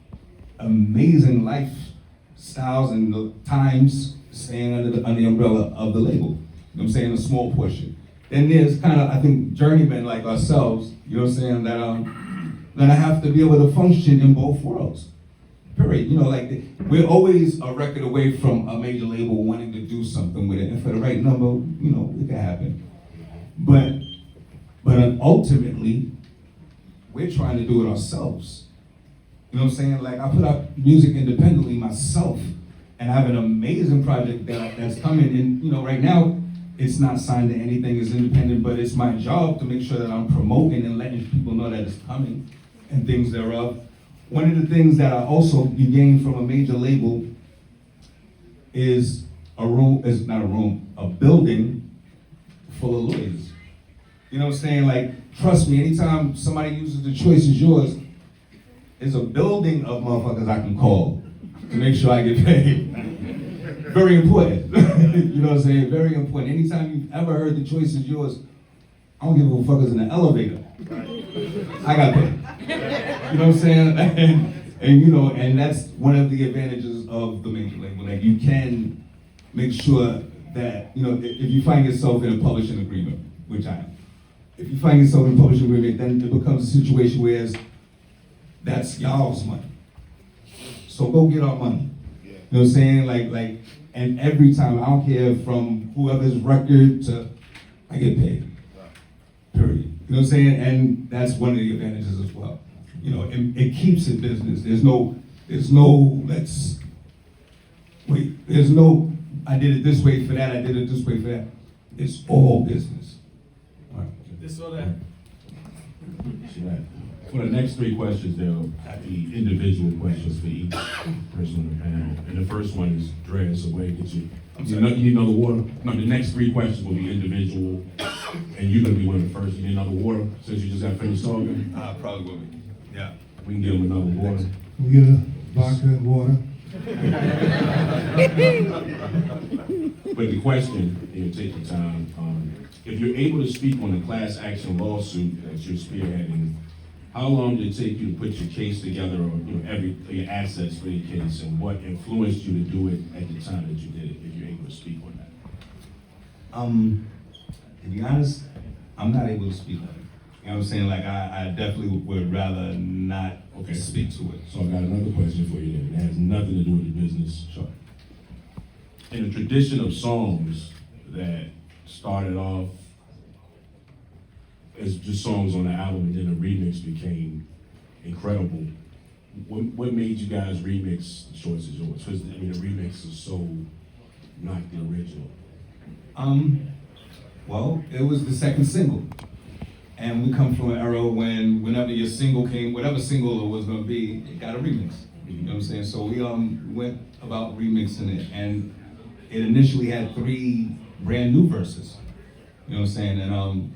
G: amazing lifestyles and the times staying under the umbrella of the label. You know what I'm saying? A small portion. Then there's kind of, I think, journeymen like ourselves, you know what I'm saying, that have to be able to function in both worlds. Period. You know, like, we're always a record away from a major label wanting to do something with it. And for the right number, you know, it can happen. But ultimately, we're trying to do it ourselves. You know what I'm saying? Like, I put out music independently myself, and I have an amazing project that's coming in. You know, right now, it's not signed to anything, it's independent, but it's my job to make sure that I'm promoting and letting people know that it's coming and things thereof. One of the things that I also gained from a major label is a building full of lawyers. You know what I'm saying? Like, trust me, anytime somebody uses The Choice Is Yours, it's a building of motherfuckers I can call to make sure I get paid. Very important. You know what I'm saying? Very important. Anytime you've ever heard The Choice Is Yours, I don't give a fuck is in the elevator. I got paid. You know what I'm saying? And you know, and that's one of the advantages of the major label. Like, you can make sure that, you know, if you find yourself in a publishing agreement, which I am, if you find yourself in a publishing agreement, then it becomes a situation where that's y'all's money. So go get our money. You know what I'm saying? Like, and every time, I don't care from whoever's record to, I get paid. Period. You know what I'm saying? And that's one of the advantages as well. You know, it keeps it business. There's no, I did it this way for that, I did it this way for that. It's all business. All right.
E: This or that.
D: Right. For the next three questions, they'll be individual questions for each person on the panel. And the first one is Dres, so wait, you need another water? No, the next three questions will be individual, and you're gonna be one of the first. You need another water, since you just got finished talking?
E: Probably will be. Yeah.
D: We can give them another water.
B: We get a vodka and water.
D: But the question, you know, take your time. If you're able to speak on the class action lawsuit that you're spearheading, how long did it take you to put your case together, or you know, your assets for your case, and what influenced you to do it at the time that you did it? If you're able to speak on that.
G: To be honest, I'm not able to speak on it. You know what I'm saying? Like, I definitely would rather not speak to it.
D: So I got another question for you then. It has nothing to do with the business. Sure. In a tradition of songs that started off as just songs on the album, and then a remix became incredible. What made you guys remix The Choice Is Yours? Because I mean, the remix is so not the original.
G: Well, it was the second single. And we come from an era when whenever your single came, whatever single it was gonna be, it got a remix. You know what I'm saying? So we went about remixing it, and it initially had 3 brand new verses. You know what I'm saying? And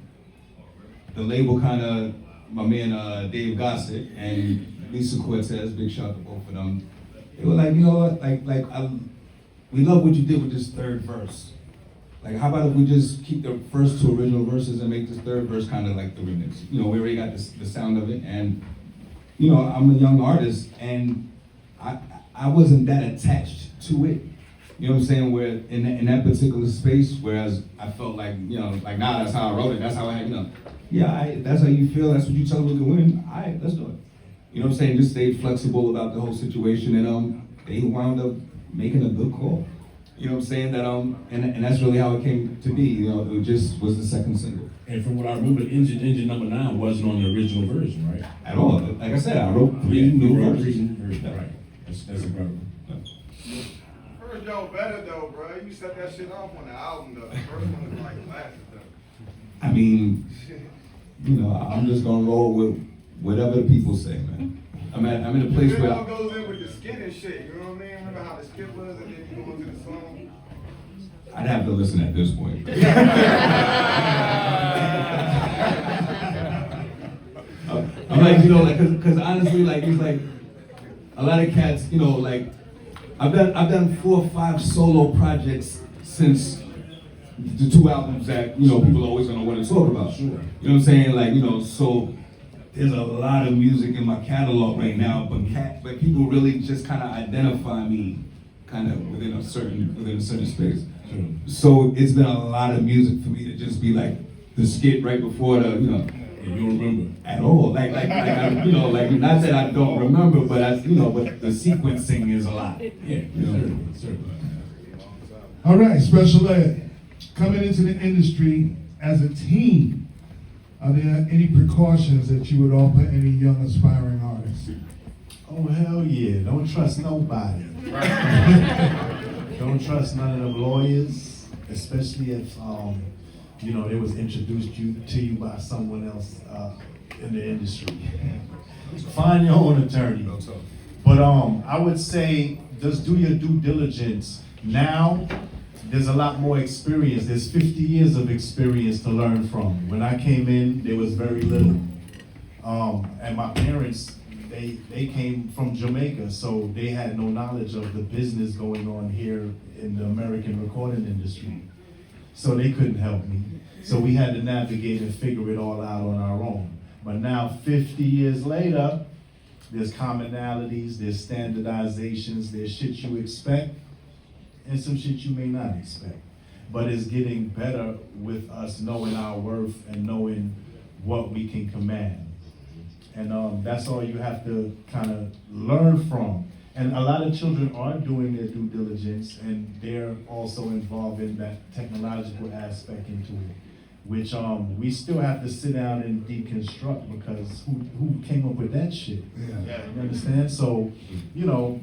G: the label kinda, my man Dave Gossett and Lisa Cortez, big shout out to both of them. They were like, you know what, we love what you did with this third verse. Like, how about if we just keep the first 2 original verses and make this third verse kind of like the remix? You know, we already got the sound of it, and, you know, I'm a young artist, and I wasn't that attached to it. You know what I'm saying? Where in that particular space, whereas I felt like, you know, like, nah, that's how I wrote it, that's how I, you know, yeah, that's how you feel, that's what you tell me we can win, all right, let's do it. You know what I'm saying? Just stayed flexible about the whole situation, and they wound up making a good call. You know what I'm saying? That and that's really how it came to be. You know, it just was the second single.
D: And from what I remember, Engine Number 9 wasn't on the original version, right?
G: At all. Like I said, I wrote 3 new versions.
D: Right. That's incredible.
H: First y'all better though, bro. You set that shit off on the album though. The first one was like classic though.
G: I mean, you know, I'm just gonna roll with whatever the people say, man. I'm in a place where
H: it all goes in with the skin and shit. You know what I mean? Remember how the skip was, and then you go into the song.
G: I'd have to listen at this point. I'm like, you know, like, cause honestly, like, it's like, a lot of cats, you know, like, I've done 4 or 5 solo projects since the 2 albums that, you know, people are always gonna want to talk about. Sure. You know what I'm saying? Like, you know, so there's a lot of music in my catalog right now, but people really just kind of identify me kind of within a certain space. Sure. So it's been a lot of music for me to just be like the skit right before the, you know.
D: And you don't remember
G: At all, like you know, like not that I don't remember, but but the sequencing is a lot.
D: Yeah,
G: You know?
D: sure.
B: All right, special ed. Coming into the industry as a team, are there any precautions that you would offer any young aspiring artists?
A: Oh, hell yeah. Don't trust nobody. Don't trust none of them lawyers, especially if, you know, they was introduced to you by someone else in the industry. Find your own attorney. But I would say just do your due diligence. Now, there's a lot more experience. There's 50 years of experience to learn from. When I came in, there was very little. And my parents, they came from Jamaica, so they had no knowledge of the business going on here in the American recording industry. So they couldn't help me. So we had to navigate and figure it all out on our own. But now, 50 years later, there's commonalities, there's standardizations, there's shit you expect, and some shit you may not expect. But it's getting better with us knowing our worth and knowing what we can command. And that's all you have to kind of learn from. And a lot of children are doing their due diligence, and they're also involved in that technological aspect into it, which we still have to sit down and deconstruct, because who came up with that shit?
B: Yeah.
A: You understand? So, you know,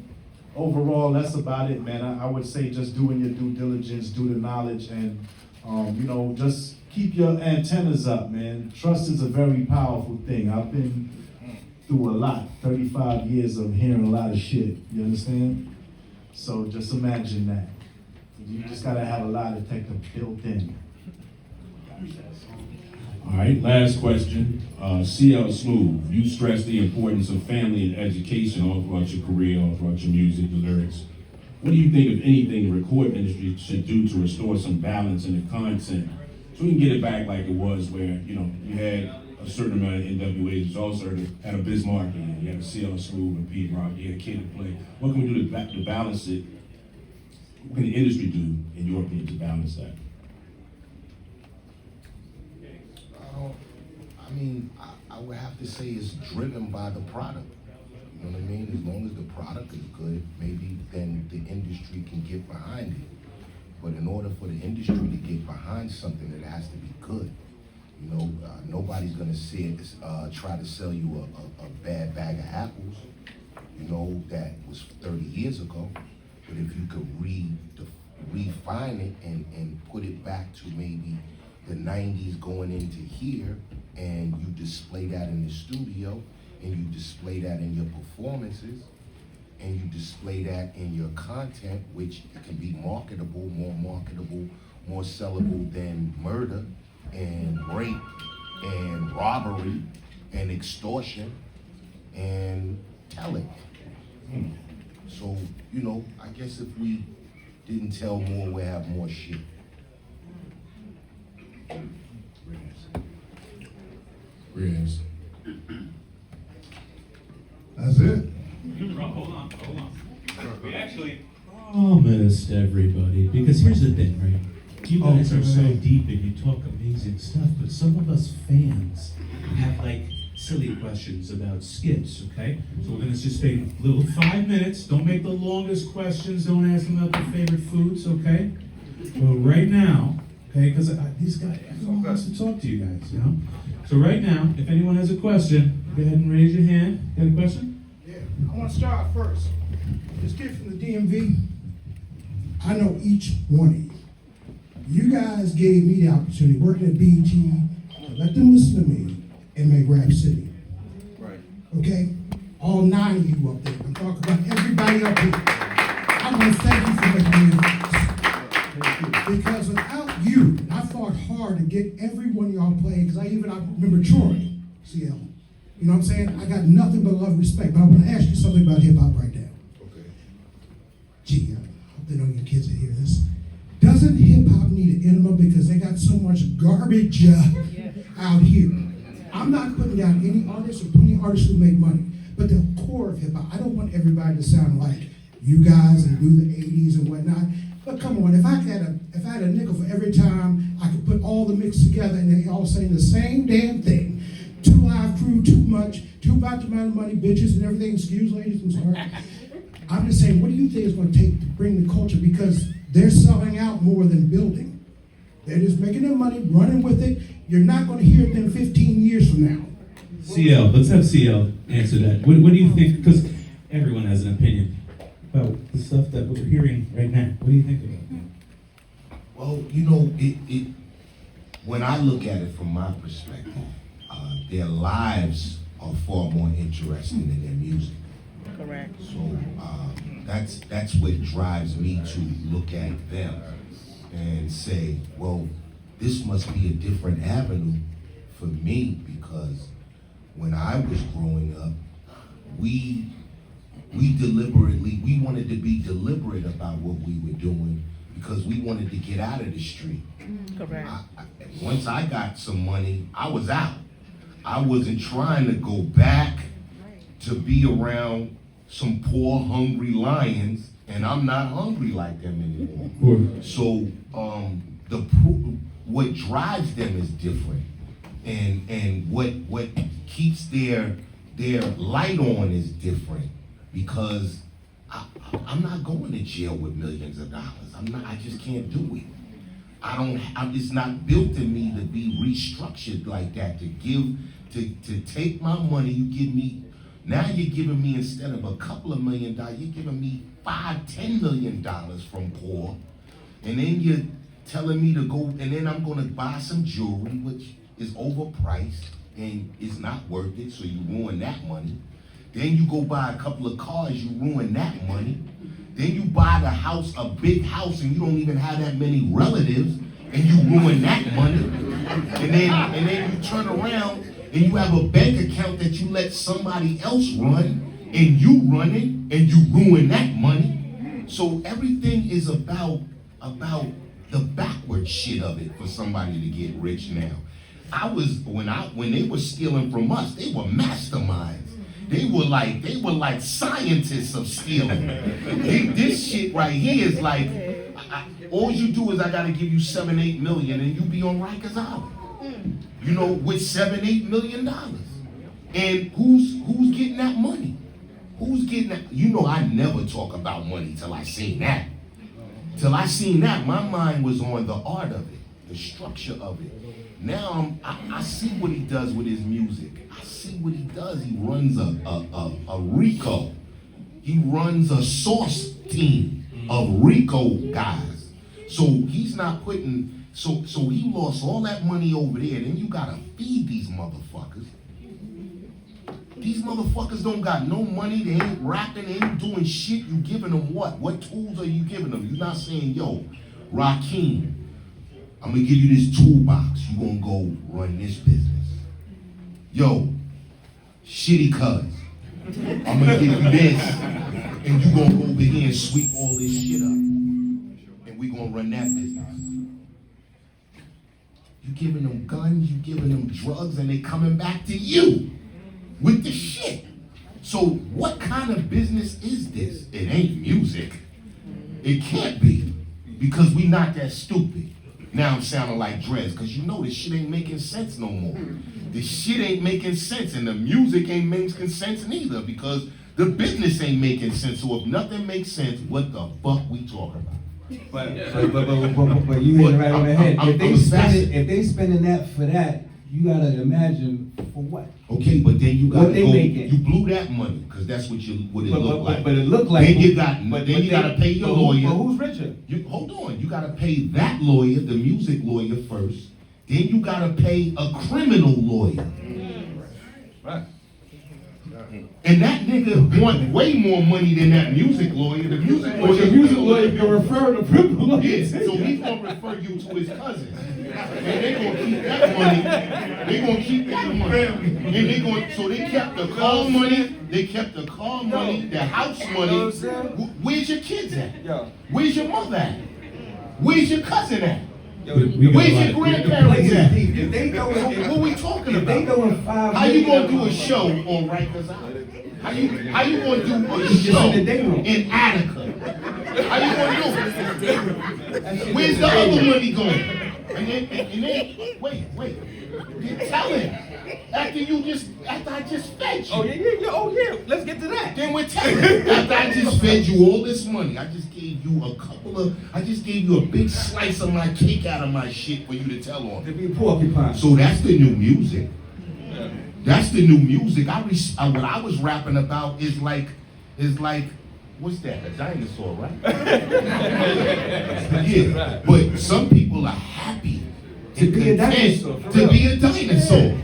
A: overall, that's about it, man. I would say just doing your due diligence, do the knowledge, and you know, just keep your antennas up, man. Trust is a very powerful thing. I've been through a lot, 35 years of hearing a lot of shit, you understand? So just imagine that. You just gotta have a lie detector built in.
D: All right, last question. CL Smooth, you stress the importance of family and education all throughout your career, all throughout your music, your lyrics. What do you think, if anything, the recording industry should do to restore some balance in the content so we can get it back like it was, where, you know, you had a certain amount of NWAs, you also had a Bismarck, and you had a CL Smooth and Pete Rock, you had a Kid to Play. What can we do to balance it? What can the industry do, in your opinion, to balance that?
F: I would have to say it's driven by the product. You know what I mean? As long as the product is good, maybe then the industry can get behind it. But in order for the industry to get behind something, it has to be good. You know, nobody's gonna try to sell you a bad bag of apples, you know, that was 30 years ago. But if you could refine it and put it back to maybe the 90s going into here, and you display that in the studio, and you display that in your performances, and you display that in your content, which can be marketable, more sellable than murder and rape and robbery and extortion and telling. So, you know, I guess if we didn't tell more, we'd have more shit.
D: Yes.
B: That's it.
C: Hold on. We actually promised everybody, because here's the thing, right? You guys are so deep and you talk amazing stuff, but some of us fans have like silly questions about skits, okay? So we're gonna just take a little 5 minutes. Don't make the longest questions. Don't ask them about their favorite foods, okay? Well, right now, okay, because these guys, everyone wants to talk to you guys, you know? So right now, if anyone has a question, go ahead and raise your hand. Got a question?
I: Yeah, I want to start first. This kid from the DMV, I know each one of you. You guys gave me the opportunity, working at BET, to let them listen to me and make Rap City.
E: Right.
I: Okay? All 9 of you up there. I'm talking about everybody up here. I want to thank you for making me a voice. Because without you, and I fought hard to get every one of y'all playing, because I remember Troy, CL. You know what I'm saying? I got nothing but love and respect. But I want to ask you something about hip hop right now.
F: Okay.
I: Gee, I hope they know your kids that hear this. Doesn't hip hop need an enema because they got so much garbage out here? I'm not putting down any artists or putting artists who make money, but the core of hip hop. I don't want everybody to sound like you guys and do the 80s and whatnot. But come on, if I had a nickel for every time I could put all the mix together and they all saying the same damn thing. 2 Live Crew, too much, too about the amount of money, bitches and everything. Excuse ladies, I'm sorry. I'm just saying, what do you think it's going to take to bring the culture? Because they're selling out more than building. They're just making their money, running with it. You're not going to hear it in 15 years from now.
C: CL, let's have CL answer that. What do you think? Because everyone has an opinion about the stuff that we're hearing right now. What do you think about that?
F: Well, you know, when I look at it from my perspective, their lives are far more interesting than their music.
J: Correct.
F: So that's what drives me to look at them and say, well, this must be a different avenue for me, because when I was growing up, we wanted to be deliberate about what we were doing because we wanted to get out of the street.
J: Correct.
F: Once I got some money, I was out. I wasn't trying to go back to be around some poor, hungry lions, and I'm not hungry like them anymore. So what drives them is different, and what keeps their light on is different, because I'm not going to jail with millions of dollars. I just can't do it. It's not built in me to be restructured like that, to take my money. You give me, now you're giving me, instead of a couple of $1 million, you're giving me $5-10 million from poor, and then you're telling me to go, and then I'm gonna buy some jewelry, which is overpriced and is not worth it, so you ruin that money. Then you go buy a couple of cars, you ruin that money. Then you buy the house, a big house, and you don't even have that many relatives, and you ruin that money. And then you turn around and you have a bank account that you let somebody else run, and you run it, and you ruin that money. So everything is about the backward shit of it for somebody to get rich now. When they were stealing from us, they were masterminds. They were like scientists of stealing. This shit right here is like, all you do is I gotta give you $7-8 million and you be on Rikers Island. You know, with $7-8 million. And who's getting that money? Who's getting that? You know, I never talk about money till I seen that. Till I seen that, my mind was on the art of it, the structure of it. Now I see what he does with his music. I see what he does. He runs a Rico. He runs a source team of Rico guys. So he's not putting, so he lost all that money over there. Then you gotta feed these motherfuckers. These motherfuckers don't got no money. They ain't rapping. They ain't doing shit. You giving them what? What tools are you giving them? You're not saying, yo, Rakeem, I'm gonna give you this toolbox. You gonna go run this business. Yo, Shitty Cuz, I'm gonna give you this, and you gonna go over here and sweep all this shit up, and we gonna run that business. You giving them guns, you giving them drugs, and they coming back to you with the shit. So what kind of business is this? It ain't music. It can't be, because we not that stupid. Now I'm sounding like Dres, because you know this shit ain't making sense no more. This shit ain't making sense, and the music ain't making sense neither, because the business ain't making sense. So if nothing makes sense, what the fuck we talking about?
G: But you hit it right on the head. If they spending that for that, you gotta imagine for what?
F: Okay, but then you gotta
G: What they
F: go,
G: making?
F: you blew that money, because that's what it looked like.
G: But it looked like.
F: Then you gotta pay your lawyer.
G: But who's richer?
F: Hold on, you gotta pay that lawyer, the music lawyer first. Then you gotta pay a criminal lawyer.
E: Right.
F: And that nigga want way more money than that music lawyer. The music
G: Well,
F: lawyer,
G: the music lawyer can refer to criminal
F: yeah,
G: lawyers.
F: so he's gonna refer you to his cousins. And they gonna keep that money. They gonna keep that money. And they gonna, so they kept the car money, they kept the car money, the house money. Where's your kids at? Where's your mother at? Where's your cousin at? Where's your grandparents at?
G: If they go
F: So
G: in,
F: what we talking
G: if they
F: about?
G: go in 5
F: How you gonna
G: million,
F: do a show on Rikers Island? How you gonna do a
G: Just
F: show
G: in the day room.
F: in Attica? How you gonna do it? Where's the other money going? And then wait. You tell him. After I just fed you.
E: Oh yeah, let's get to that.
F: Then we're telling him. After I just fed you all this money, I just gave you a big slice of my cake out of my shit for you to tell on.
G: to be porcupine.
F: So that's the new music. That's the new music. What I was rapping about is like, what's that? A dinosaur, right? Yeah. But some people are happy
G: To
F: and
G: be a
F: content
G: dinosaur, for
F: to
G: real.
F: be a dinosaur.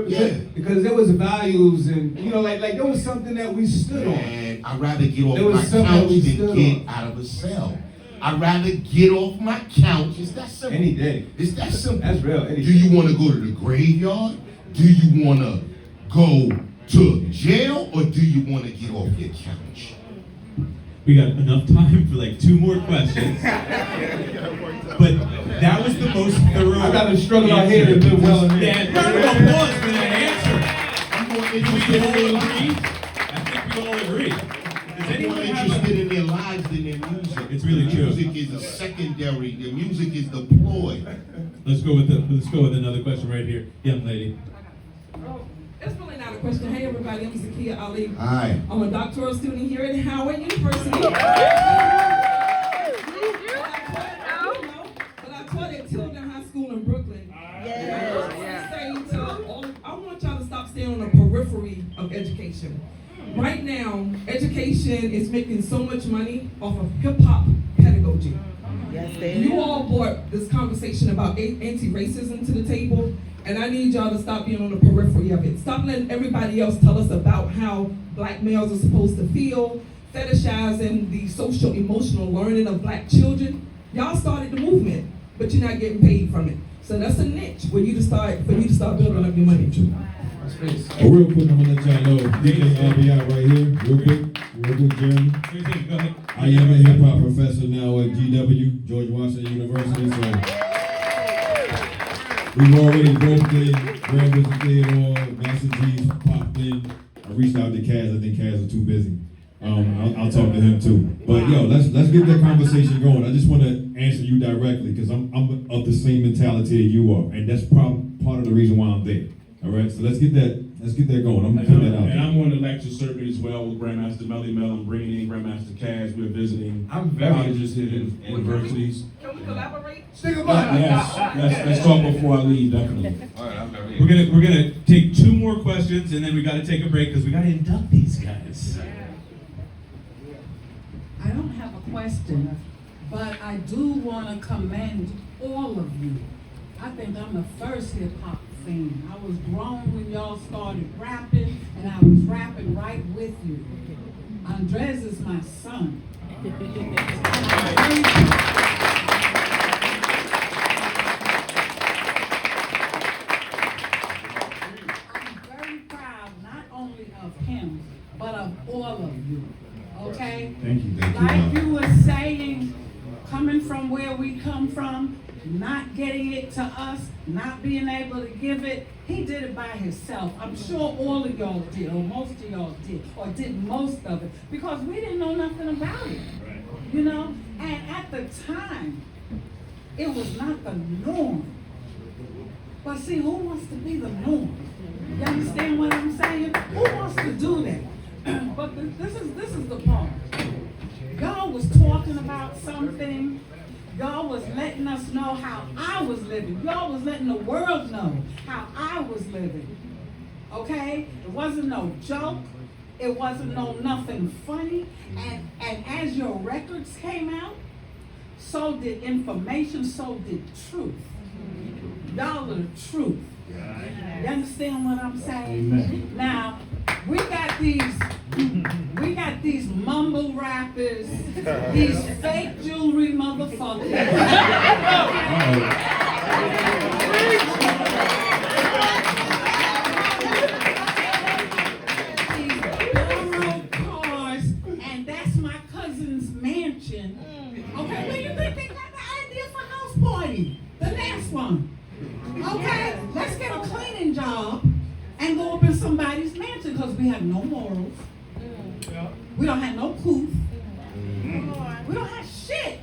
F: Yeah.
G: Because there was values and, like there was something that we stood on.
F: And I'd rather get off
G: There was
F: my
G: something
F: couch
G: we
F: than
G: stood
F: get
G: on.
F: out of a cell. I'd rather get off my couch. It's that simple.
G: Any day.
F: It's that simple.
G: That's real. Any
F: Do you want to go to the graveyard? Do you want to go to jail? Or do you want to get off your couch?
C: We got enough time for like 2 more questions. But that was the most thorough.
G: I gotta struggle out here to live well in
C: Yeah,
G: here.
C: round of applause for that answer.
F: I'm more
C: Do
F: interested
C: we
F: in
C: all
F: their
C: agree?
F: lives.
C: I think we all agree. Does
F: I'm more
C: anyone have
F: interested in their lives than their music.
C: It's really
F: the
C: true.
F: Music is a secondary. The music is the ploy.
C: Let's go with another question right here, young lady.
J: It's really not a question. Hey everybody, I'm Zakia Ali.
F: Hi.
J: I'm a doctoral student here at Howard University. But I taught at Tilden High School in Brooklyn. And I just want to say to all, I want y'all to stop staying on the periphery of education. Right now, education is making so much money off of hip-hop pedagogy. You all brought this conversation about anti-racism to the table, and I need y'all to stop being on the periphery of it. Stop letting everybody else tell us about how black males are supposed to feel, fetishizing the social emotional learning of black children. Y'all started the movement, but you're not getting paid from it. So that's a niche for you to start building up your money.
K: Oh, real quick, I'm gonna let y'all know, DJ LBI right here, real quick, Jeremy.
C: Go ahead.
K: I am a hip hop professor now at GW, George Washington University, so we've already broke the Grandmaster Caz, Master G's popped in. I reached out to Caz, I think Caz is too busy. I'll talk to him too. But yo, let's get that conversation going. I just want to answer you directly because I'm of the same mentality that you are, and that's part of the reason why I'm there. All right, so let's get that going. I'm gonna put that out.
D: And I'm on the lecture circuit as well with Grandmaster Melly Mel. I'm bringing in Grandmaster Caz. We're visiting colleges and universities.
J: Can we collaborate?
D: Yes, let's talk before I leave, definitely.
E: All right, I'm very.
C: We're gonna take 2 more questions and then we got to take a break because we got to induct these guys.
L: I don't have a question, but I do want to commend all of you. I think I'm the first hip hop fan. I was grown when y'all started rapping, and I was rapping right with you. Dres is my son. I'm very proud not only of him, but of all of you. Okay?
F: Thank you.
L: Like you were saying, coming from where we come from, not getting it to us, not being able to give it, he did it by himself. I'm sure all of y'all did, or most of y'all did, or did most of it, because we didn't know nothing about it. You know? And at the time, it was not the norm. But see, who wants to be the norm? You understand what I'm saying? Who wants to do that? But this is the part. Y'all was talking about something. Y'all was letting us know how I was living. Y'all was letting the world know how I was living. Okay? It wasn't no joke. It wasn't no nothing funny. And as your records came out, so did information, so did truth. Y'all are the truth. You understand what I'm saying?
F: Amen.
L: Now, we These fake jewelry motherfuckers. These borrowed cars, and that's my cousin's mansion. Okay, where you think they got the idea for house party? The next one. Okay, let's get a cleaning job and go up in somebody's mansion because we have no morals. We don't have no proof. We don't have shit.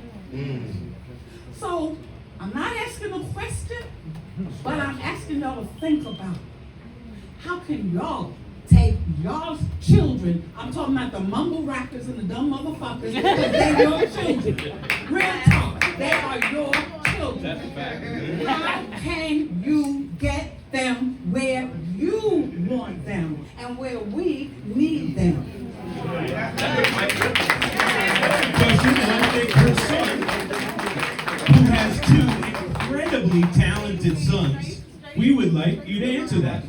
L: So I'm not asking a question, but I'm asking y'all to think about how can y'all take y'all's children, I'm talking about the mumble rappers and the dumb motherfuckers, because they're your children. Real talk, they are your children. How can you get them where you want them and where we need them?
C: Question, and I think her son, who has two incredibly talented sons, we would like you to answer that.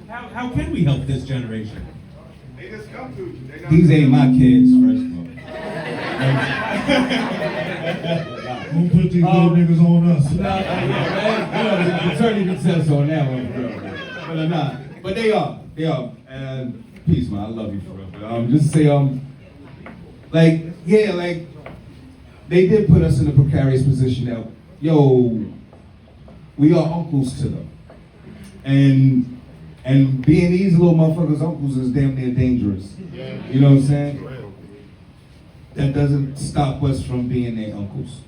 C: How can we help this generation?
H: They just come to you. They not
G: These ain't my kids, first of all.
B: Don't put these little niggas on us.
G: The attorney can tell us on that one, bro. But they're not. But they are. They are. And peace, man. I love you for real. But just say, like, they did put us in a precarious position that, yo, we are uncles to them. And being these little motherfuckers uncles is damn near dangerous. You know what I'm saying? That doesn't stop us from being their uncles.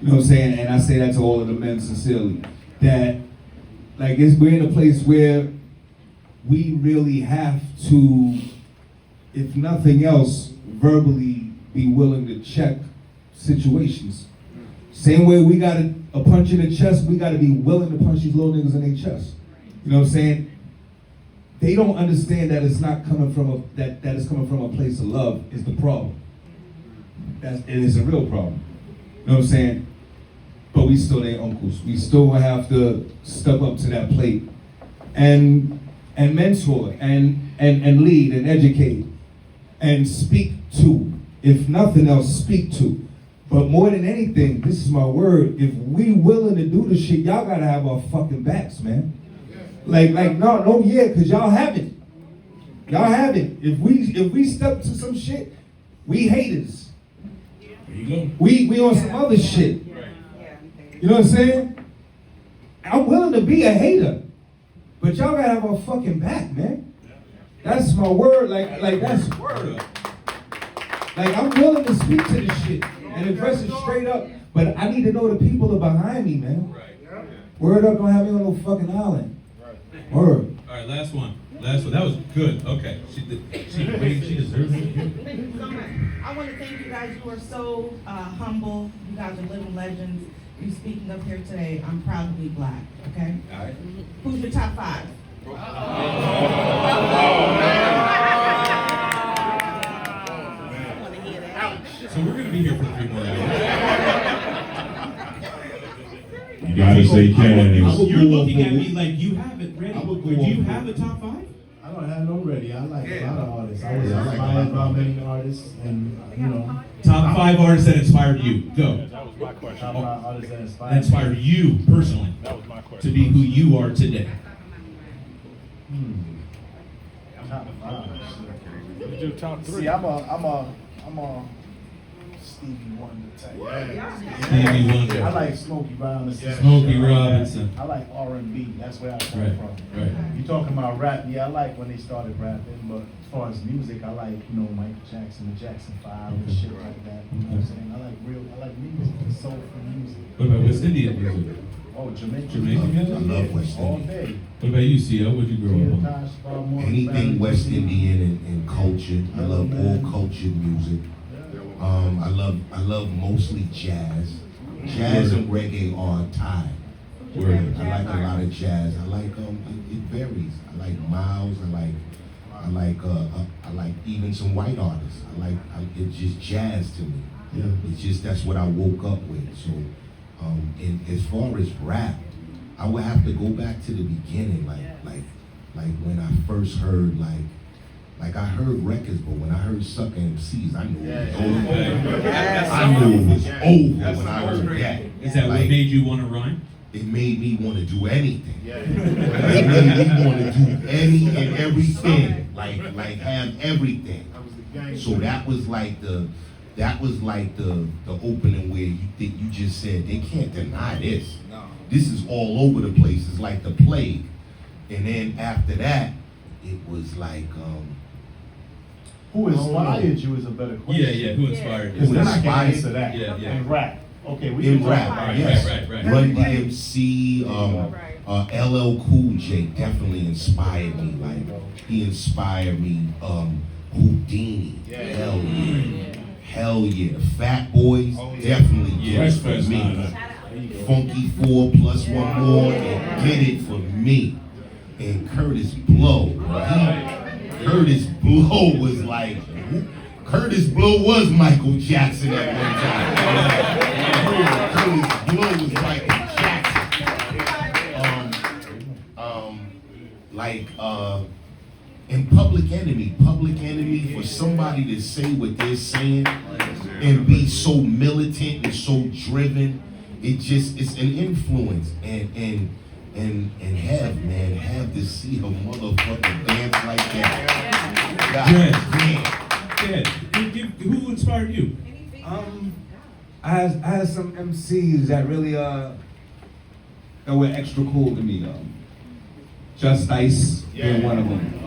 G: You know what I'm saying? And I say that to all of the men sincerely. That, like, we're in a place where we really have to, if nothing else, verbally be willing to check situations. Same way we got a punch in the chest, we got to be willing to punch these little niggas in their chest. You know what I'm saying? They don't understand that it's not coming from that it's coming from a place of love is the problem. It is a real problem. You know what I'm saying? But we still their uncles. We still have to step up to that plate and mentor and lead and educate and speak to. If nothing else, speak to. But more than anything, this is my word, if we willing to do this shit, y'all gotta have our fucking backs, man. Cause y'all haven't. Y'all haven't. If we step to some shit, we haters.
C: There you go.
G: We on some other shit. You know what I'm saying? I'm willing to be a hater, but y'all gotta have our fucking back, man. That's my word. Like that's word. Like I'm willing to speak to this shit and address it straight up, but I need to know the people are behind me, man. Word up, don't have me on no fucking island. Word.
C: All right, last one. That was good. Okay. She deserves it.
M: I want to thank you guys. You are so humble. You guys are living legends. You speaking up here today. I'm proud to be black. Okay.
C: All right.
M: Who's your top 5?
C: So we're gonna be here for 3 more hours.
D: You gotta say Caz.
C: You're looking at me like you have it ready. Do you have the top 5?
A: I don't have no ready. I like a lot of artists. I was inspired by many artists, and you know.
C: Top 5 artists that inspired you. Go.
A: That was my question. Top 5 artists that inspired.
C: That inspired you personally.
A: That was my question.
C: To be who you are today.
A: Top 5.
H: You do top 3.
A: See, I'm a Stevie Wonder type.
C: Stevie Wonder.
A: I like Smokey Robinson.
C: Smokey Robinson.
A: I like R&B. That's where I come
C: Right,
A: from.
C: right.
A: You talking about rap? Yeah, I like when they started rapping, but as far as music, I like Michael Jackson, the Jackson 5, and shit like that. You know what I'm saying? I like music, soulful music.
C: What about West Indian music?
A: Oh, Jamaican.
C: Jamaican music?
F: I love West
A: All
F: Indian.
A: day.
C: What about you, C.O.? What'd you grow up on?
F: Anything West Indian and cultured. I love all cultured music. I love mostly jazz. Jazz and reggae are tied. I like a lot of jazz. I like it varies. I like Miles. I like even some white artists. It's just jazz to me.
A: Yeah.
F: It's just that's what I woke up with. So, and as far as rap, I would have to go back to the beginning, like when I first heard Like I heard records, but when I heard Sucker MCs, I knew it was over.
C: Yeah.
F: I knew it was over when I heard that.
C: Is that what made you want to rhyme?
F: It made me want to do anything. It made me want to do any and everything. Like have everything. So that was like the opening where you just said they can't deny this. This is all over the place. It's like the plague. And then after that, it was like
A: Who inspired you is a better question.
C: Yeah, who inspired you?
A: Because then I can
F: inspired?
A: answer that.
C: Yeah.
A: In rap. Okay, we
F: in
A: can talk
F: rap,
A: about
F: yes.
C: Right.
F: Run DMC, LL Cool J definitely inspired me. Like he inspired me. Houdini, hell yeah. The Fat Boys definitely did it for me. Funky 4 plus 1 more and did it for me. And Curtis Blow, Curtis Blow was like. Curtis Blow was Michael Jackson at one time. Curtis Blow was Michael Jackson. In Public Enemy, for somebody to say what they're saying and be so militant and so driven, it's an influence and have to see a motherfucker dance like that. God damn.
C: Who inspired you?
G: I had some MCs that really that were extra cool to me. Just Ice being one of them.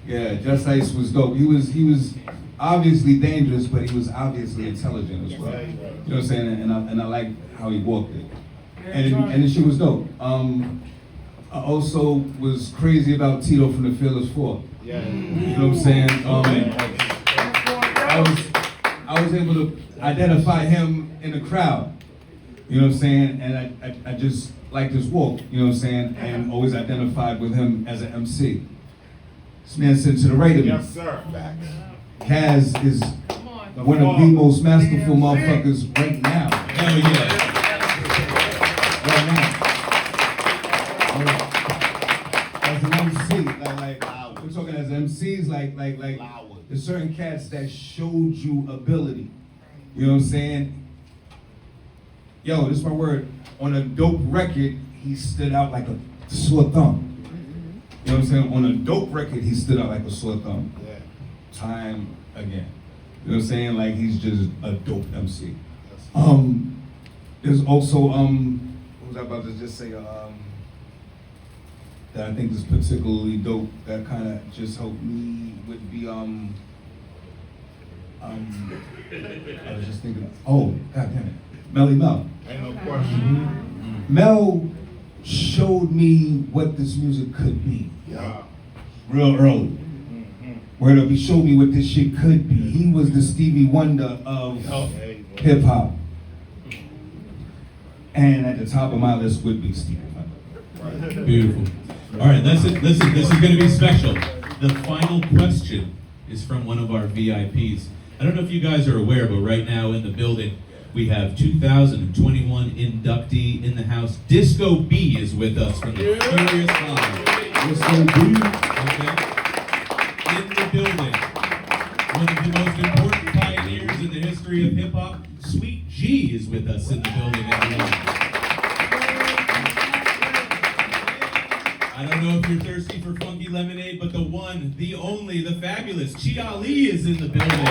G: Just Ice was dope. He was obviously dangerous, but he was obviously intelligent as well. You know what I'm saying? And I like how he walked it. And the shit was dope. I also was crazy about Tito from the Fearless Four. You know what I'm saying? I was able to identify him in the crowd. You know what I'm saying? And I just liked his walk, you know what I'm saying? And always identified with him as an MC. This man sitting to the right of me.
H: Yes, sir.
G: Caz is one of the most masterful motherfuckers right now.
C: Hell yeah.
G: Right now. As an MC, like we're talking as MCs, like there's certain cats that showed you ability. You know what I'm saying? Yo, this is my word. On a dope record, he stood out like a sore thumb. You know what I'm saying? On a dope record, he stood out like a sore thumb.
H: Yeah.
G: Time again. You know what I'm saying? Like he's just a dope MC. There's also what was I about to just say? That I think is particularly dope. That kind of just helped me would be I was just thinking. Oh, god damn it, Melly Mel.
H: Ain't no question.
G: Mel showed me what this music could be.
H: Yeah.
G: Real early. Where he showed me what this shit could be. He was the Stevie Wonder of hip hop. And at the top of my list would be Stevie Wonder.
C: Beautiful. All right, listen, this is going to be special. The final question is from one of our VIPs. I don't know if you guys are aware, but right now in the building, we have 2021 inductee in the house. Disco B is with us from the Furious Five. Disco B. Okay. In the building, one of the most important pioneers in the history of hip hop, Sweet G is with us in the building. I don't know if you're thirsty for funky lemonade, but the one, the only, the fabulous Chi Ali is in the building.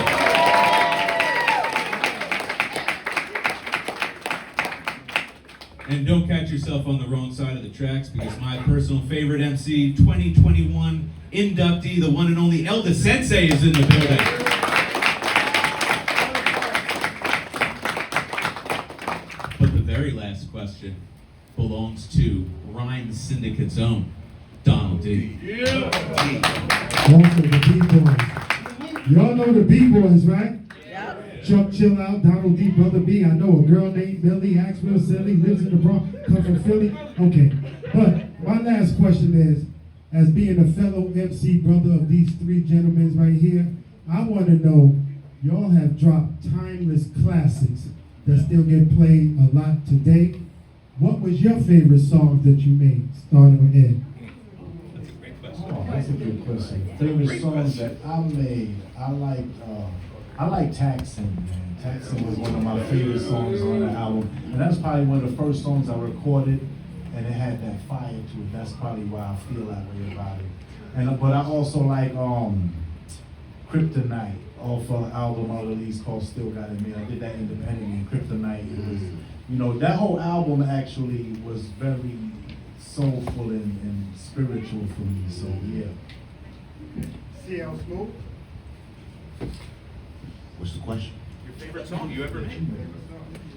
C: And don't catch yourself on the wrong side of the tracks, because my personal favorite MC, 2021 inductee, the one and only Elda Sensei is in the building. But the very last question belongs to Rhyme Syndicate's own Donald D.
I: Also the B-boys. Y'all know the B-boys, right? Chuck, Chill Out, Donald D, Brother B. I know a girl named Millie, acts real silly, lives in the Bronx, comes from Philly. Okay, but my last question is, as being a fellow MC brother of these three gentlemen right here, I want to know, y'all have dropped timeless classics that still get played a lot today. What was your favorite songs that you made, starting with Ed?
C: That's a great question.
A: That's a good question. Favorite songs that I made, I like Taxin', man. Taxin' was one of my favorite songs on the album. And that's probably one of the first songs I recorded, and it had that fire to it. That's probably why I feel that way about it. But I also like Kryptonite off an album I released called Still Got It Me. I did that independently. And Kryptonite, it was, you know, that whole album actually was very soulful and spiritual for me. So yeah.
H: CL Smooth.
F: What's the question?
H: Your favorite song you ever made?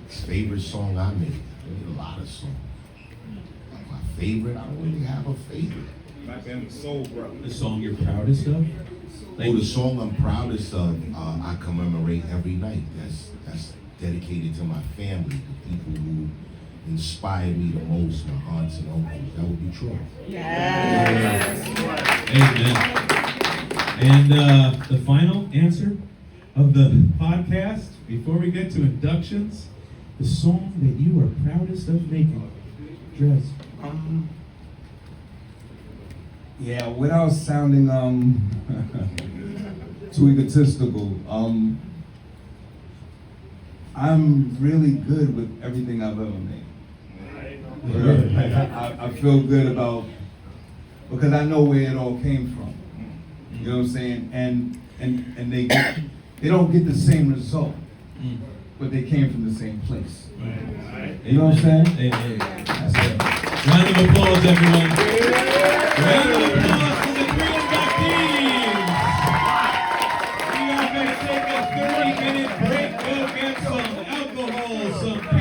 F: Favorite song I made? There's a lot of songs. Like my favorite, I don't really have a favorite.
H: Back then, Soul Brother.
C: The song you're proudest of?
F: Oh, the song I'm proudest of, I commemorate every night. That's dedicated to my family, the people who inspire me the most, my aunts and uncles. That would be true.
C: Yes. Amen. And the final answer of the podcast, before we get to inductions, the song that you are proudest of making. Dres.
G: Yeah, without sounding too egotistical, I'm really good with everything I've ever made. I feel good about, because I know where it all came from. You know what I'm saying? And they don't get the same result, but they came from the same place. You know what I'm saying?
C: Round of applause, everyone.